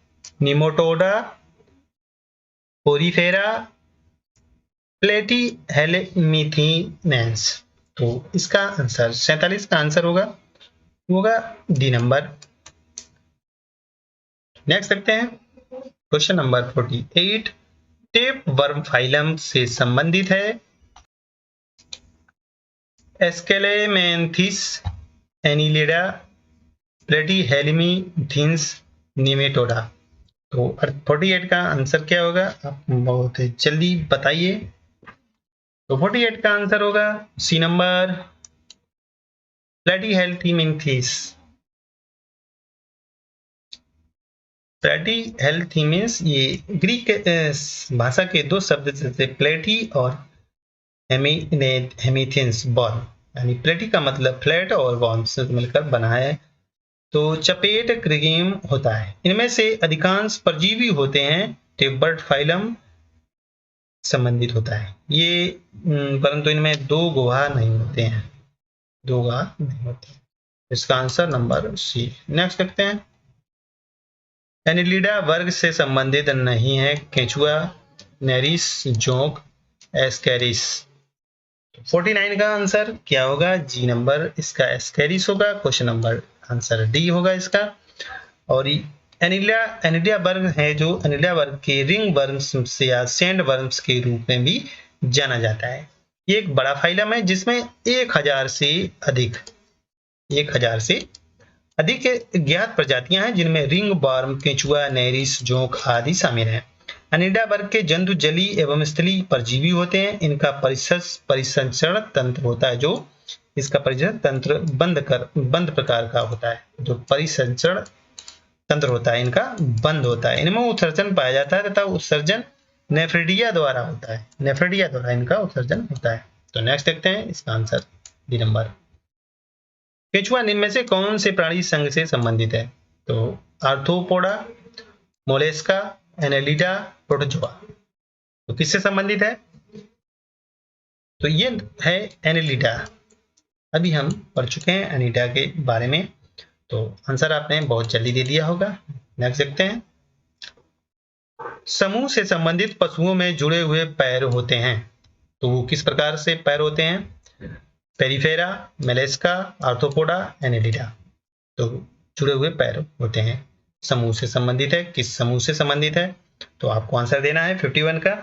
निमोटोडा, पोरीफेरा, प्लेटी हेलेमिथीनेंस। तो इसका आंसर 47 का आंसर होगा डी नंबर। नेक्स्ट देखते हैं question number 48। Tape worm phylum से संबंधित है एस्केलेमेंथिस, एनिलिडा, प्लेटीहेल्मिथीन्स, निमेटोडा। तो 48 का आंसर क्या होगा? आप बहुत जल्दी बताइए। तो 48 का आंसर होगा सी नंबर, प्लेटीहेल्मिथीन्स। प्लेटीहेल्मिथीन्स ये ग्रीक भाषा के 2 शब्द जैसे प्लेटी और हेमिथेंस बॉर्म, यानी प्लेटी का मतलब फ्लैट और वॉर्म से मिलकर बना है। तो चपेट क्रीम होता है। इनमें से अधिकांश परजीवी होते हैं। टेबर्ड फाइलम संबंधित होता है ये, परंतु इनमें 2 गुहा नहीं होते हैं, 2 गुहा नहीं होते। इसका आंसर नंबर सी। नेक्स्ट देखते हैं। एनिलिडा वर्ग से संबंधित नहीं है केंचुआ, नेरिस, जोंक, एस्केरिस। 49 का आंसर क्या होगा? जी नंबर, इसका एस्केरिस होगा। क्वेश्चन नंबर आंसर डी होगा इसका। और एनिलिडा वर्ग है जो एनिलिडा वर्ग के रिंग वर्म्स या सैंड वर्म्स के रूप में भी जाना जाता है। ये एक बड़ा फाइलम है जिसमें 1000 से अधिक ज्ञात प्रजातियां हैं, जिनमें रिंग वर्म, केंचुआ, नेरिस, जोंक आदि शामिल हैं। एनिलिडा वर्ग के जंतु जली एवं स्थलीय परजीवी होते हैं। इनका परिसंचरण तंत्र होता है, जो इसका परिसंचरण तंत्र बंद प्रकार का होता है। जो परिसंचरण तंत्र होता है इनका बंद होता है। इनमें उत्सर्जन पाया जाता है तथा उत्सर्जन नेफ्रिडिया द्वारा होता है। नेफ्रिडिया द्वारा इनका उत्सर्जन होता है। तो नेक्स्ट देखते हैं इसका आंसर डी नंबर। केंचुआ निम्न में से कौन से प्राणी संघ से संबंधित है? तो आर्थ्रोपोडा, मोलेस्का, एनेलिडा, प्रोटोजोआ। तो किससे संबंधित है? तो ये है एनेलिडा। अभी हम पढ़ चुके हैं एनिलिडा के बारे में, तो आंसर आपने बहुत जल्दी दे दिया होगा। नेक्स्ट देखते हैं। समूह से संबंधित पशुओं में जुड़े हुए पैर होते हैं। तो वो किस प्रकार से पैर होते हैं? पेरिफेरा, मेलेस्का, आर्थ्रोपोडा, एनेलिडा। तो जुड़े हुए पैर होते हैं। समूह से संबंधित है। किस समूह से संबंधित है? तो आपको आंसर देना है 51 का।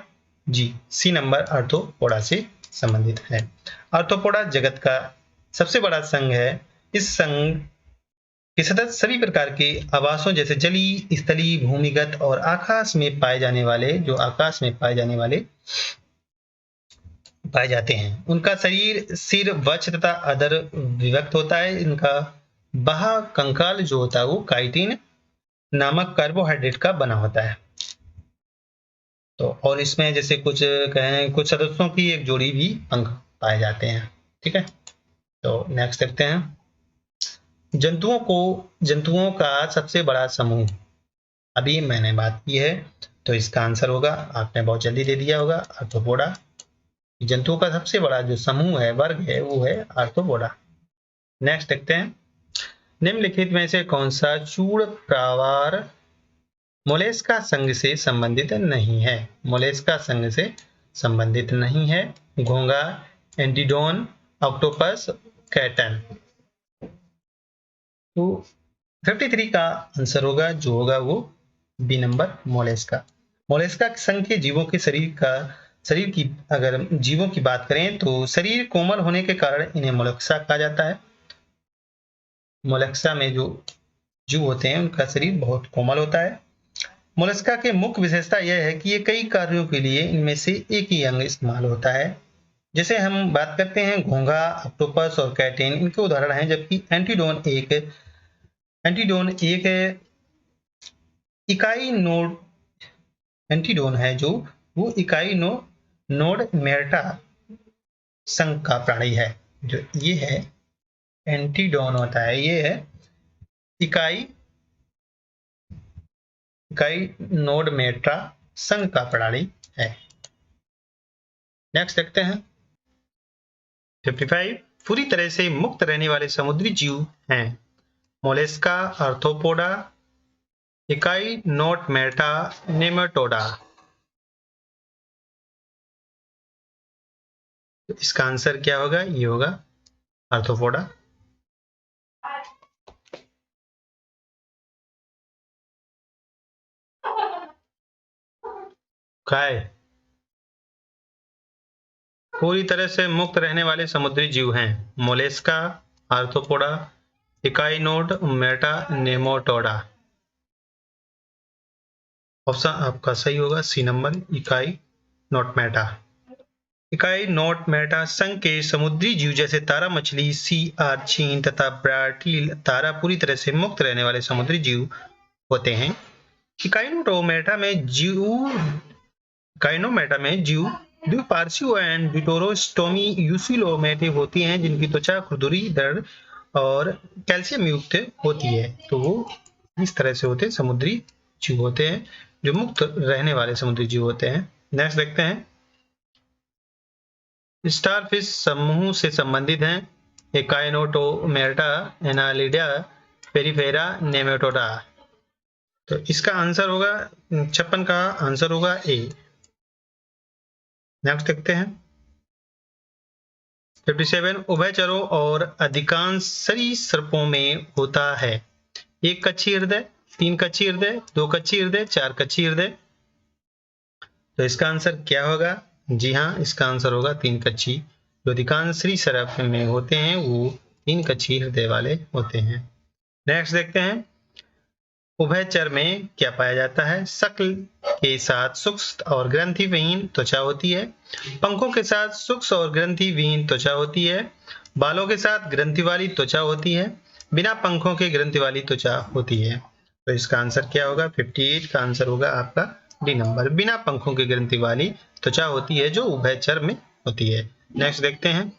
जी, सी नंबर आर्थ्रोपोडा से संबंधित है। आर्थ्रोपोडा जगत का सबसे बड़ा संघ है। इस संघ के सदस्य सभी प्रकार के आवासों जैसे जली, स्थलीय, भूमिगत और आकाश में पाए जाने वाले पाए जाते हैं। उनका शरीर सिर, वक्ष तथा अधर विभक्त होता है। इनका वह कंकाल जो होता है वो काइटिन नामक कार्बोहाइड्रेट का बना होता है। तो और इसमें जैसे कुछ कहें कुछ सदस्यों की एक जोड़ी भी अंग पाए जाते हैं। ठीक है, तो नेक्स्ट देखते हैं। जंतुओं का सबसे बड़ा समूह, अभी मैंने बात की है, तो इसका आंसर होगा, आपने बहुत जल्दी दे दिया होगा, आर्थ्रोपोडा। जंतुओं का सबसे बड़ा जो समूह है, वर्ग है, वो है आर्थ्रोपोडा। नेक्स्ट देखते हैं। निम्नलिखित में से कौन सा चूड़ प्रावार मोलेस्का संघ से संबंधित नहीं है? मोलेस्का संघ से संबंधित नहीं है। घोंगा, एंटीडोन, ऑक्टोपस, कैटन। तो 53 का आंसर होगा जो होगा वो बी नंबर, मोलेस्का। मोलेस्का संघ के जीवों के शरीर की अगर जीवों की बात करें तो शरीर कोमल होने के कारण इन्हें मोलस्का कहा जाता है। मोलस्का में जो जीव होते हैं उनका शरीर बहुत कोमल होता है। मोलस्का के मुख्य विशेषता यह है कि ये कई कार्यों के लिए इनमें से एक ही अंग इस्तेमाल होता है। जैसे हम बात करते हैं घोंघा, ऑक्टोपस और कैटेन, इनके उदाहरण हैं, जबकि एंटीडोन एक इकाई नोड एंटीडोन है जो वो इकाई नोड मेटा संघ का प्राणी है। जो ये है एंटीडोन होता है, ये है इकाई नोड मेटा संघ का प्राणी है। नेक्स्ट देखते हैं 55। पूरी तरह से मुक्त रहने वाले समुद्री जीव हैं मोलेस्का, आर्थ्रोपोडा, इकाई नोट मेटा, नेमाटोडा। इसका आंसर क्या होगा? ये होगा आर्थ्रोपोडा। काय पूरी तरह से मुक्त रहने वाले समुद्री जीव हैं मोलेस्का, आर्थ्रोपोडा, इकाइनोड मेटा, नेमाटोडा। ऑप्शन आपका सही होगा सी नंबर, इकाई नोट मेटा। इकाई नोट मेटा संघ के समुद्री जीव जैसे तारा मछली, सी आर्चिन तथा ब्राटील तारा पूरी तरह से मुक्त रहने वाले समुद्री जीव होते हैं। इकाइनोमेटा में जीव द्विपार्श्विक एंड डिटोरोस्टोमी यूसिलोमेटिव होती हैं, जिनकी त्वचा खुरदुरी, दृढ़ और कैल्शियम युक्त होती है। तो वो इस तरह से होते हैं, समुद्री जीव होते हैं जो मुक्त रहने वाले समुद्री जीव होते हैं। नेक्स्ट देखते हैं। स्टारफिश समूह से संबंधित हैं एकाइनोटोमेटा, एनालिडा, पेरिफेरा, नेमेटोडा। तो इसका आंसर होगा 56 का आंसर होगा ए। नेक्स्ट देखते हैं 57। उभयचरों और अधिकांश सरीसृपों में होता है 1 कच्छी हृदय, 3 कच्छी हृदय, 2 कच्छी हृदय, 4 कच्छी हृदय। तो इसका आंसर क्या होगा? जी हाँ, इसका आंसर होगा 3 कच्छी। जो अधिकांश सरीसृप में होते हैं वो 3 कच्छी हृदय वाले होते हैं। नेक्स्ट देखते हैं उभयचर में क्या पाया जाता है? शक्ल के साथ सूक्ष्म और ग्रंथि विहीन त्वचा होती है। पंखों के साथ सूक्ष्म और ग्रंथि विहीन त्वचा होती है। बालों के साथ ग्रंथि वाली त्वचा होती है। बिना पंखों के ग्रंथि वाली त्वचा होती है। तो इसका आंसर क्या होगा? 58 का आंसर होगा आपका डी नंबर, बिना पंखों की ग्रंथि वाली त्वचा होती है जो उभयचर में होती है। नेक्स्ट देखते हैं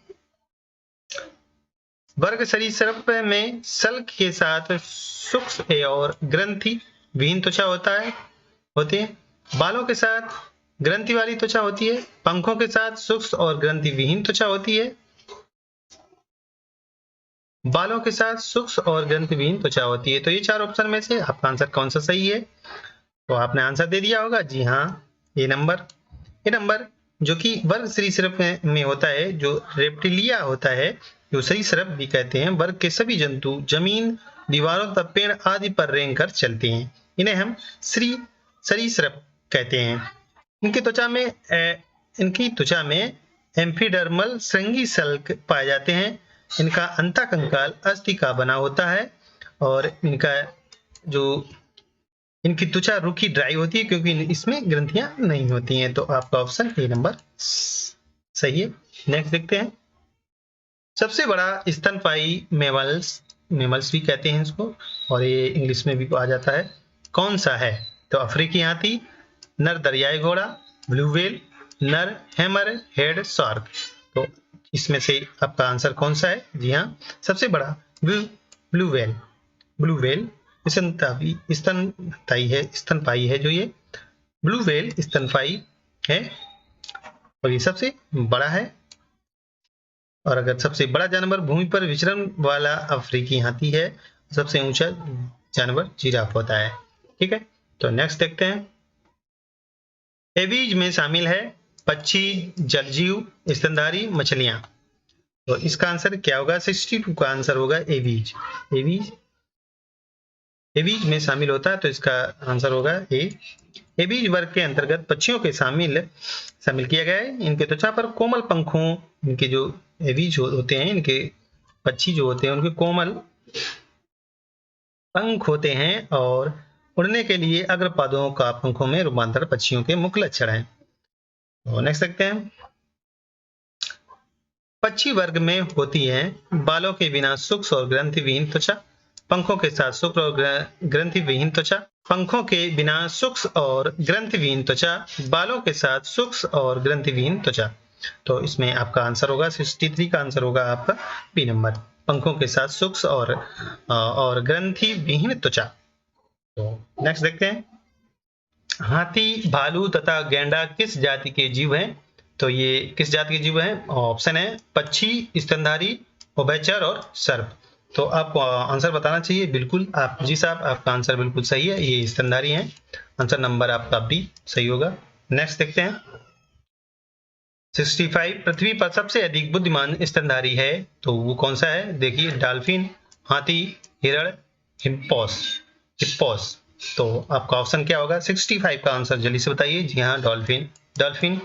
वर्ग सरीसृप में शल्क के साथ सूक्ष्म और ग्रंथि विहीन त्वचा होती है। बालों के साथ ग्रंथि वाली त्वचा होती है। पंखों के साथ सूक्ष्म और ग्रंथि विहीन त्वचा होती है। बालों के साथ सूक्ष्म और ग्रंथि विहीन त्वचा होती है। तो ये 4 ऑप्शन में से आपका आंसर कौन सा सही है? तो आपने आंसर दे दिया होगा, जी हाँ, ये नंबर जो कि वर्ग सरीसृप में होता है, जो रेप्टिलिया होता है, जो सरीसृप भी कहते हैं। वर्ग के सभी जंतु जमीन, दीवारों तथा पेड़ आदि पर रेंग कर चलते हैं। इन्हें हम सरीसृप कहते हैं। इनकी त्वचा में एम्फीडर्मल श्रृंगी शल्क पाए जाते हैं। इनका अंतःकंकाल अस्थि का बना होता है और इनकी त्वचा रूखी ड्राई होती है क्योंकि इसमें ग्रंथियां नहीं होती हैं। तो आपका ऑप्शन ए नंबर सही है। नेक्स्ट देखते हैं सबसे बड़ा स्तनपायी मैमल्स मेमल्स भी कहते हैं इसको, और ये इंग्लिश में भी आ जाता है। कौन सा है? तो अफ्रीकी हाथी, नर दरियाई घोड़ा, ब्लू व्हेल, नर हैमर हेड शार्क। तो इसमें से आपका आंसर कौन सा है? जी हाँ, सबसे बड़ा ब्लू व्हेल। ब्लू व्हेल स्तनपाई है जो ये ब्लू व्हेल स्तनपाई है, और ये सबसे बड़ा है। और अगर सबसे बड़ा जानवर भूमि पर विचरण वाला अफ्रीकी हाथी है, सबसे ऊंचा जानवर जिराफ होता है। ठीक है, तो नेक्स्ट देखते हैं। एवीज में शामिल है पक्षी, जलजीव, स्तनधारी, मछलियां। तो इसका आंसर क्या होगा? 62 का आंसर होगा एवीज। एवीज में शामिल होता है, तो इसका आंसर होगा ए। एवीज वर्ग के अंतर्गत पक्षियों के शामिल किया गया है। इनके त्वचा पर कोमल पंखों, इनके जो एवीज होते हैं, इनके पक्षी जो होते हैं उनके कोमल पंख होते हैं, और उड़ने के लिए अग्रपादों का पंखों में रूपांतर पक्षियों के मुख्य लक्षण है। तो नेक्स्ट देखते हैं। पक्षी वर्ग में होती है बालों के बिना सूक्ष्म और ग्रंथि विहीन त्वचा, पंखों के साथ सूक्ष्म और ग्रंथि विहीन त्वचा, पंखों के बिना सूक्ष्म और ग्रंथि विहीन त्वचा, बालों के साथ सूक्ष्म और ग्रंथि विहीन त्वचा। तो इसमें आपका आंसर होगा 63 का आंसर होगा आपका बी नंबर, पंखों के साथ सूक्ष्म और ग्रंथि विहीन त्वचा। तो नेक्स्ट देखते हैं। हाथी, भालू तथा गैंडा किस जाति के जीव हैं? तो ये किस जाति के जीव हैं? ऑप्शन है पक्षी, स्तनधारी, उभयचर और सर्प। तो आपको आंसर बताना चाहिए। बिल्कुल आप जी साहब, आपका आंसर बिल्कुल सही है, ये स्तनधारी हैं। आंसर नंबर आपका बी सही होगा। नेक्स्ट देखते हैं। 65 पृथ्वी पर सबसे अधिक बुद्धिमान स्तनधारी है, तो वो कौन सा है? देखिए, डॉल्फिन, हाथी, हिरण, हिप्पोस। तो आपका ऑप्शन क्या होगा? 65 का आंसर जल्दी से बताइए। जी हाँ, डॉल्फिन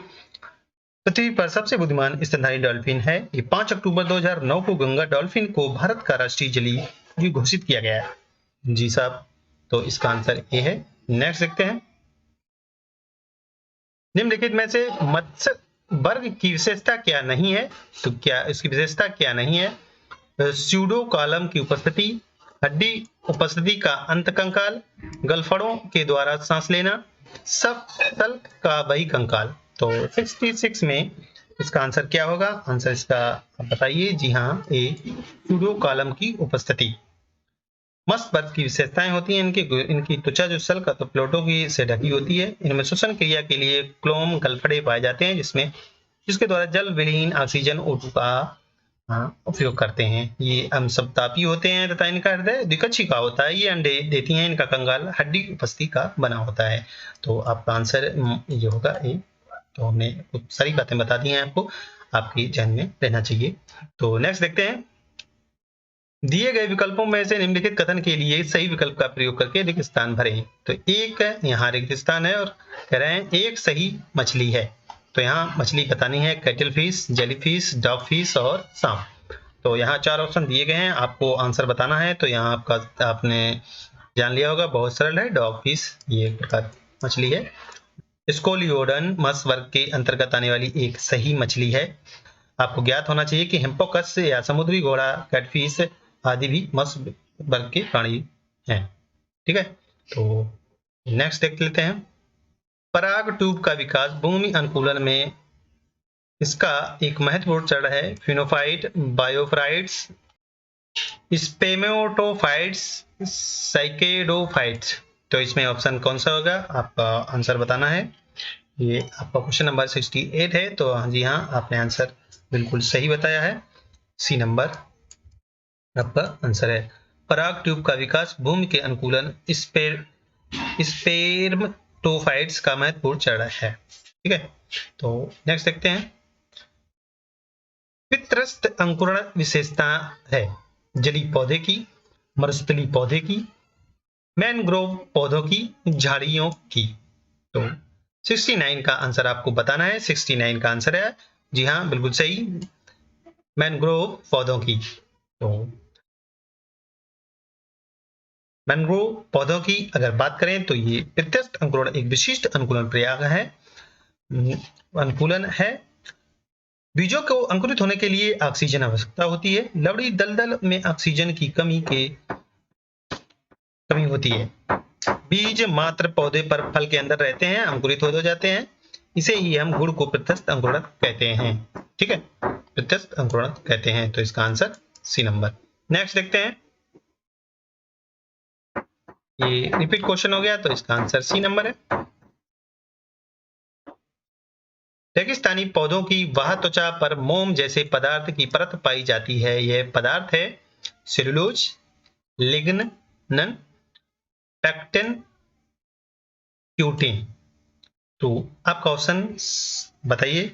पृथ्वी पर सबसे बुद्धिमान स्तनधारी डॉल्फिन है। ये 5 अक्टूबर 2009 को गंगा डॉल्फिन को भारत का राष्ट्रीय जलीय जीव घोषित किया गया है। जी साहब, तो इसका आंसर ए है। नेक्स्ट देखते हैं। निम्नलिखित में से मत्स्य वर्ग की विशेषता क्या नहीं है? तो क्या इसकी विशेषता क्या नहीं है? स्यूडो कॉलम की उपस्थिति, हड्डी उपस्थिति का अंत कंकाल, गलफड़ों के द्वारा सांस लेना, सब तल का बही कंकाल। तो 66 में इसका आंसर क्या होगा? आंसर इसका आप बताइए। जी हाँ, ए स्यूडो कॉलम की उपस्थिति। मत्स्य वर्ग की विशेषताएं होती हैं इनकी त्वचा जो सल का तो प्लेटों की से ढकी होती है। इनमें श्वसन क्रिया के लिए क्लोम गलफड़े पाए जाते हैं, जिसके द्वारा जल विलीन ऑक्सीजन O2 का उपयोग करते हैं। ये अम्लतापी होते हैं तथा इनका हृदय द्विकक्षिका होता है। ये अंडे देती हैं। इनका कंकाल हड्डी उपस्थिति का बना होता है। तो आपका आंसर ये होगा ए। तो हमने कुछ सारी बातें बता दी हैं आपको, आपकी ध्यान में रहना चाहिए। तो नेक्स्ट देखते हैं। दिए गए विकल्पों में से निम्नलिखित कथन के लिए सही विकल्प का प्रयोग करके रिक्त स्थान भरें। तो एक यहाँ रिक्त स्थान है और कह रहे हैं एक सही मछली है। तो यहाँ मछली बतानी है cattle fish, jelly fish, dog fish और सांप। तो यहाँ 4 ऑप्शन दिए गए हैं, आपको आंसर बताना है। तो यहाँ आपने जान लिया होगा, बहुत सरल है, डॉग फिश ये एक प्रकार मछली है। स्कोलियोडन मत्स्य वर्ग के अंतर्गत आने वाली एक सही मछली है। आपको ज्ञात होना चाहिए कि हिप्पोकस या समुद्री घोड़ा, कैटफिश आदि भी मत्स्य वर्ग के प्राणी हैं। ठीक है, तो नेक्स्ट देख लेते हैं। पराग ट्यूब का विकास भूमि अनुकूलन में इसका एक महत्वपूर्ण चरण है। फिनोफाइट, बायोफाइट्स, स्पेमेटोफाइट्स, साइकेडोफाइट्स। तो इसमें ऑप्शन कौन सा होगा? आपका आंसर बताना है। ये आपका क्वेश्चन नंबर 68 है। तो जी हाँ, आपने आंसर बिल्कुल सही बताया है। सी नंबर आपका आंसर है। पराग ट्यूब का विकास भूमि के अनुकूलन स्पेर्मेटोफाइट्स का महत्वपूर्ण चरण है। ठीक है, तो नेक्स्ट देखते हैं। पितरस्थ अंकुरण विशेषता है जलीय पौधे की, मरुस्थलीय पौधे की, मैनग्रोव पौधों की, झाड़ियों की। तो 69 का आंसर आपको बताना है। 69 का आंसर है जी हाँ, बिल्कुल सही, मैनग्रोव पौधों की। तो मैनग्रोव पौधों की अगर बात करें तो ये प्रत्यक्ष अंकुरण एक विशिष्ट अनुकूलन प्रयाग है, अनुकूलन है बीजों को अंकुरित होने के लिए ऑक्सीजन आवश्यकता होती है। लवड़ी दलदल में ऑक्सीजन की कमी होती है। बीज मात्र पौधे पर फल के अंदर रहते हैं, अंकुरित हो जाते हैं। इसे ही हम गुड़ को प्रत्यस्थ अंकुरण कहते हैं। ठीक है, प्रत्यस्थ अंकुरण कहते हैं। तो इसका आंसर सी नंबर। नेक्स्ट देखते हैं, ये रिपीट क्वेश्चन हो गया, तो इसका आंसर सी नंबर है। रेगिस्तानी पौधों की वह त्वचा पर मोम जैसे पदार्थ की परत पाई जाती है। यह पदार्थ है सेलुलोज, लिग्नन, पेक्टिन, क्यूटिन। तो आपका ऑप्शन बताइए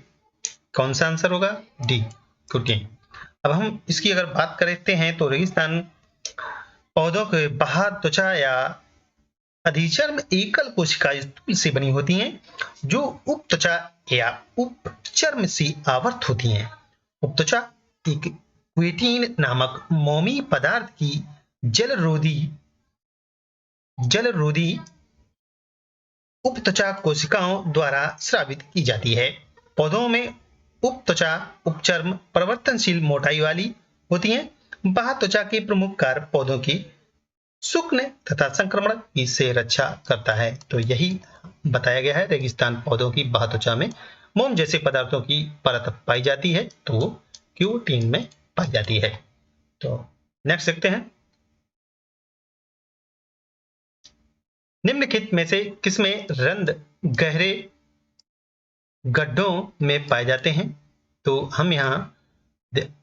कौन सा आंसर होगा? D, cutin. अब हम इसकी अगर बात करते हैं तो रेगिस्तान पौधों के बाह्य त्वचा या अधिचर्म एकल कोशिका से बनी होती हैं, जो उपत्वचा या उपचर्म से आवृत होती हैं। उपत्वचा एक क्वेटीन नामक मोमी पदार्थ की जलरोधी उपत्वचा कोशिकाओं द्वारा स्रावित की जाती है। पौधों में उपत्वचा उपचर्म परिवर्तनशील मोटाई वाली होती हैं। बाह्य त्वचा के प्रमुख कार्य पौधों की सूखने तथा संक्रमण से रक्षा करता है। तो यही बताया गया है, रेगिस्तान पौधों की बाह्य त्वचा में मोम जैसे पदार्थों की परत पाई जाती है, तो वो क्यूटीन में पाई जाती है। तो नेक्स्ट देखते हैं, निम्नलिखित में से किसमें रंध्र गहरे गड्ढों में पाए जाते हैं? तो हम यहाँ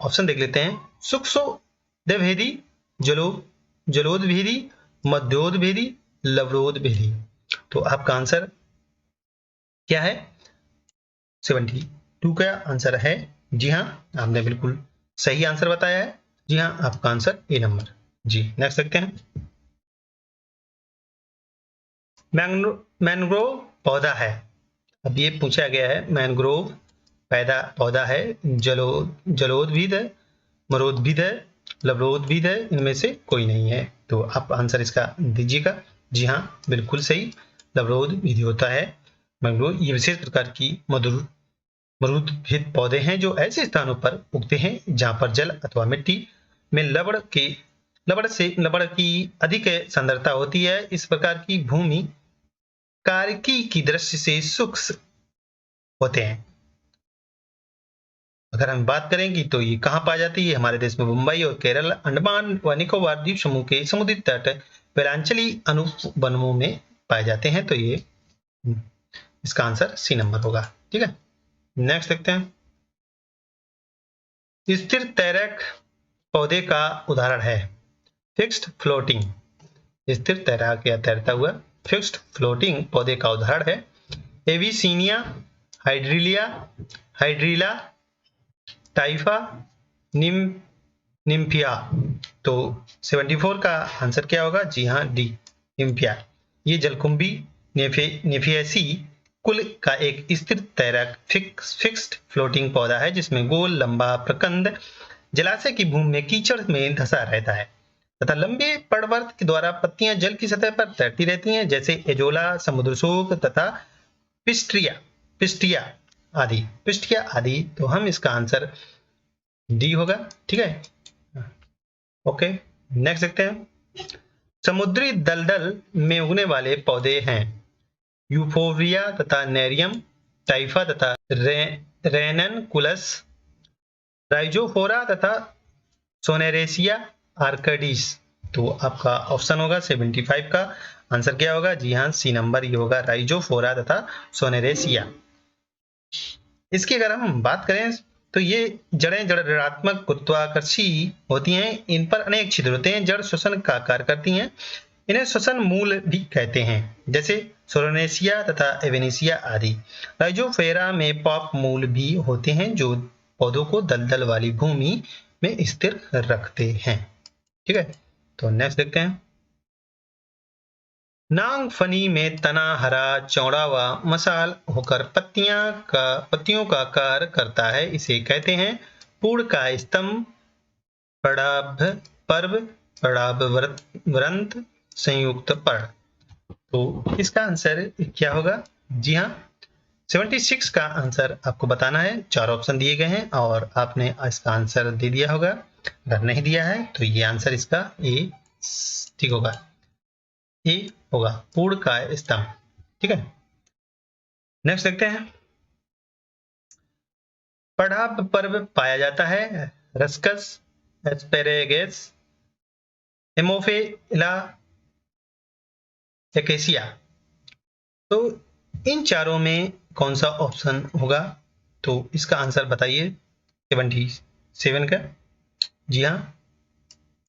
ऑप्शन देख लेते हैं, सूक्ष्मोदभेदी, जलोदभेदी, मध्योदभेदी, लवणोदभेदी। तो आपका आंसर क्या है? 72 का आंसर है। जी हाँ, आपने बिल्कुल सही आंसर बताया है। जी हाँ, आपका आंसर ए नंबर। जी नेक्स्ट देखते हैं, मैंग्रोव पौधा है। अब ये पूछा गया है, मैंग्रोव पौधा है, जलोदभिद है, मरोदभिद है, लवणोदभिद है, इनमें से कोई नहीं है। तो आप आंसर इसका दीजिएगा। जी हाँ, बिल्कुल सही, लवणोदभिद होता है। मैंग्रोव ये विशेष प्रकार की मरुदभिद पौधे हैं जो ऐसे स्थानों पर उगते हैं जहां पर जल अथवा मिट्टी में लवण की अधिक सांद्रता होती है। इस प्रकार की भूमि कार्की की दृष्टि से शुष्क होते हैं। अगर हम बात करेंगे तो ये कहाँ पाई जाती है? हमारे देश में मुंबई और केरल, अंडमान व निकोबार द्वीप समूह के समुद्री तट, वेलांचली अनुवनों में पाए जाते हैं। तो ये इसका आंसर सी नंबर होगा। ठीक है, नेक्स्ट देखते हैं, स्थिर तैरक पौधे का उदाहरण है फिक्स्ड फ्लोटिंग। स्थिर तैराक या तैरता हुआ फिक्स्ड फ्लोटिंग पौधे का उदाहरण है एविसीनिया, हाइड्रीला, टाइफा, निम्फिया। तो 74 का आंसर क्या होगा? जी हाँ, डी, निम्फिया। ये जलकुंभी नेफियसी कुल का एक स्थिर तैरक फिक्स्ड फ्लोटिंग पौधा है, जिसमें गोल लंबा प्रकंद जलाशय की भूमि में कीचड़ में धंसा रहता है तथा लंबे पर्णवर्त के द्वारा पत्तियां जल की सतह पर तैरती रहती हैं, जैसे एजोला, समुद्रशोक तथा पिस्टिया आदि। तो हम इसका आंसर डी होगा। ठीक है, ओके, नेक्स्ट देखते हैं, समुद्री दलदल में उगने वाले पौधे हैं यूफोरिया तथा नेरियम, टाइफा तथा रेननकुलस, राइजोफोरा तथा सोनेरेसिया आर्कडिस। तो आपका ऑप्शन होगा 75 का आंसर क्या होगा? जी हाँ, सी नंबर ये होगा, राइजोफोरा तथा सोनेरेसिया। इसकी अगर हम बात करें तो ये जड़ें ऋणात्मक गुरुत्वाकर्षी होती हैं, इन पर अनेक छिद्र होते हैं, जड़ श्वसन का कार्य करती हैं। इन्हें श्वसन मूल भी कहते हैं, जैसे सोलोनेसिया तथा एवेनेसिया आदि। राइजोफेरा में पॉप मूल भी होते हैं जो पौधों को दलदल वाली भूमि में स्थिर रखते हैं। ठीक है, तो नेक्स्ट देखते हैं, नांगफनी में तना हरा, चौड़ा व मसाल होकर पत्तियों का कार्य करता है। इसे कहते हैं पूर्ण का स्तंभ, पर्णवृंत, संयुक्त पर्ण। तो इसका आंसर क्या होगा? जी हाँ, 76 का आंसर आपको बताना है। 4 ऑप्शन दिए गए हैं और आपने इसका आंसर दे दिया होगा। अगर नहीं दिया है तो ये आंसर इसका ए ठीक होगा, ए होगा, पूर्ण काय स्तंभ। ठीक है, नेक्स्ट देखते हैं। पड़ाव पर्व पाया जाता है रस्कस, एस्पेरेगस, हेमोफिला, एकेसिया। तो इन चारों में कौन सा ऑप्शन होगा? तो इसका आंसर बताइए 77 का। जी हाँ,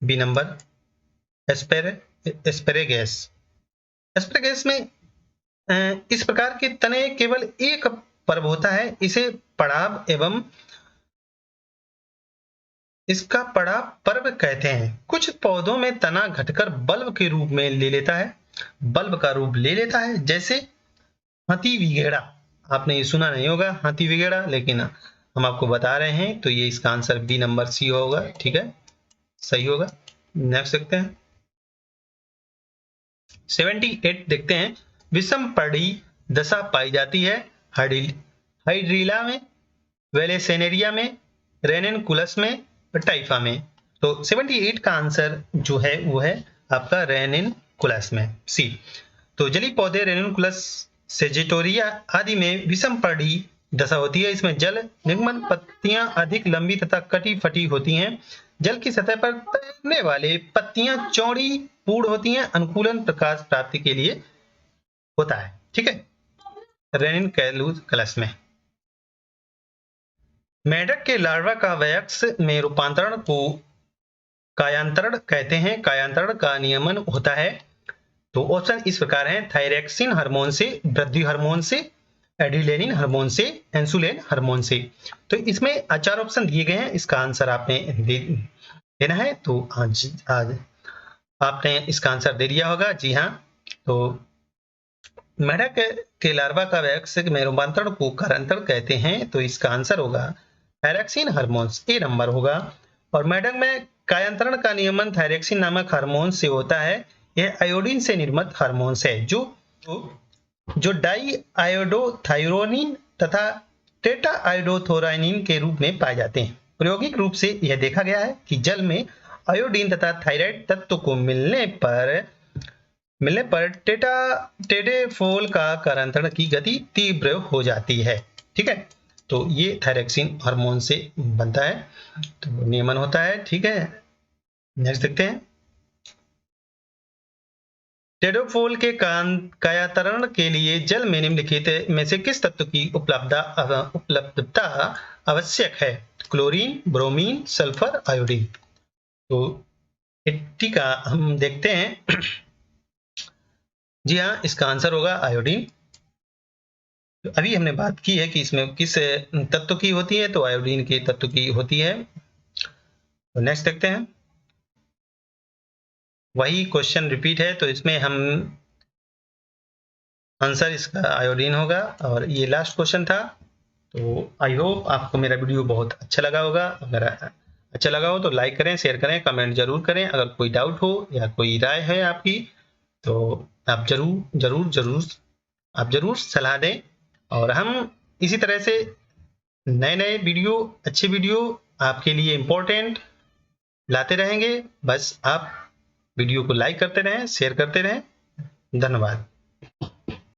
बी नंबर, एस्पेरेगस। एस्पेरेगस में इस प्रकार के तने केवल एक पर्व होता है। इसे पड़ाव एवं इसका पड़ाव पर्व कहते हैं। कुछ पौधों में तना घटकर बल्ब के रूप में ले लेता है, बल्ब का रूप ले लेता है, जैसे हाथी विगेड़ा। आपने ये सुना नहीं होगा हाथी विगेड़ा, लेकिन हम आपको बता रहे हैं। तो ये इसका आंसर बी नंबर सी होगा। ठीक है, सही होगा। नेक्स्ट देखते हैं 78 देखते हैं। विषम पर्णी दशा पाई जाती है हाइड्रीला में, वेलेसेनेरिया में, रेनिनकुलस में, टाइफा में। तो 78 का आंसर जो है वो है आपका रेनिनकुलस में, सी। तो जलीय पौधे रेनिनकुलस, सेजिटोरिया आदि में विषम पर्णी दशा होती है। इसमें जल निगमन पत्तियां अधिक लंबी तथा कटी फटी होती हैं। जल की सतह पर तैरने वाले पत्तियां चौड़ी पूर्ण होती हैं। अनुकूलन प्रकाश प्राप्ति के लिए होता है। ठीक है, रेनिनकुलस में। मेढक के लार्वा का वयस्क में रूपांतरण को कायांतरण कहते हैं। कायांतरण का नियमन होता है। तो ऑप्शन इस प्रकार हैं: थायरैक्सिन हार्मोन से, वृद्धि हार्मोन से, एड्रेनालिन हार्मोन से, इंसुलिन हार्मोन से। तो इसमें 4 ऑप्शन दिए गए हैं। इसका आंसर आपने देना है। तो आज आपने इसका आंसर दे दिया होगा। जी हाँ, तो मेढक के लार्वा का वयस्क में रूपांतरण को कायांतरण कहते हैं। तो इसका आंसर होगा थायरैक्सिन हार्मोन्स, ए नंबर होगा। और मेढक में कायांतरण का नियमन थायरैक्सिन नामक हार्मोन से होता है। यह आयोडीन से निर्मित हार्मोन्स है जो डाई आयोडोथायरोनिन तथा टेटा आयोडोथोराइनिन के रूप में पाए जाते हैं। प्रायोगिक रूप से यह देखा गया है कि जल में आयोडीन तथा थायराइड तत्व को मिलने पर टेडेफोल का कायांतरण की गति तीव्र हो जाती है। ठीक है, तो ये थायरैक्सिन हार्मोन से बनता है, तो नियमन होता है। ठीक है, नेक्स्ट देखते हैं। टेडेफोल के कायांतरण के लिए जल में निम्नलिखित में से किस तत्व की उपलब्धता आवश्यक है? Chlorine, bromine, sulphur, iodine. तो 80 का हम देखते हैं। जी हाँ, इसका आंसर होगा आयोडीन। तो अभी हमने बात की है कि इसमें किस तत्व की होती है, तो आयोडीन के तत्व की होती है। तो नेक्स्ट देखते हैं। वही क्वेश्चन रिपीट है, तो इसमें हम आंसर इसका आयोडीन होगा। और ये लास्ट क्वेश्चन था। तो आई होप आपको मेरा वीडियो बहुत अच्छा लगा होगा। अगर अच्छा लगा हो तो लाइक करें, शेयर करें, कमेंट जरूर करें। अगर कोई डाउट हो या कोई राय है आपकी, तो आप जरूर सलाह दें। और हम इसी तरह से नए वीडियो, अच्छे वीडियो आपके लिए इम्पोर्टेंट लाते रहेंगे। बस आप वीडियो को लाइक करते रहें, शेयर करते रहें। धन्यवाद।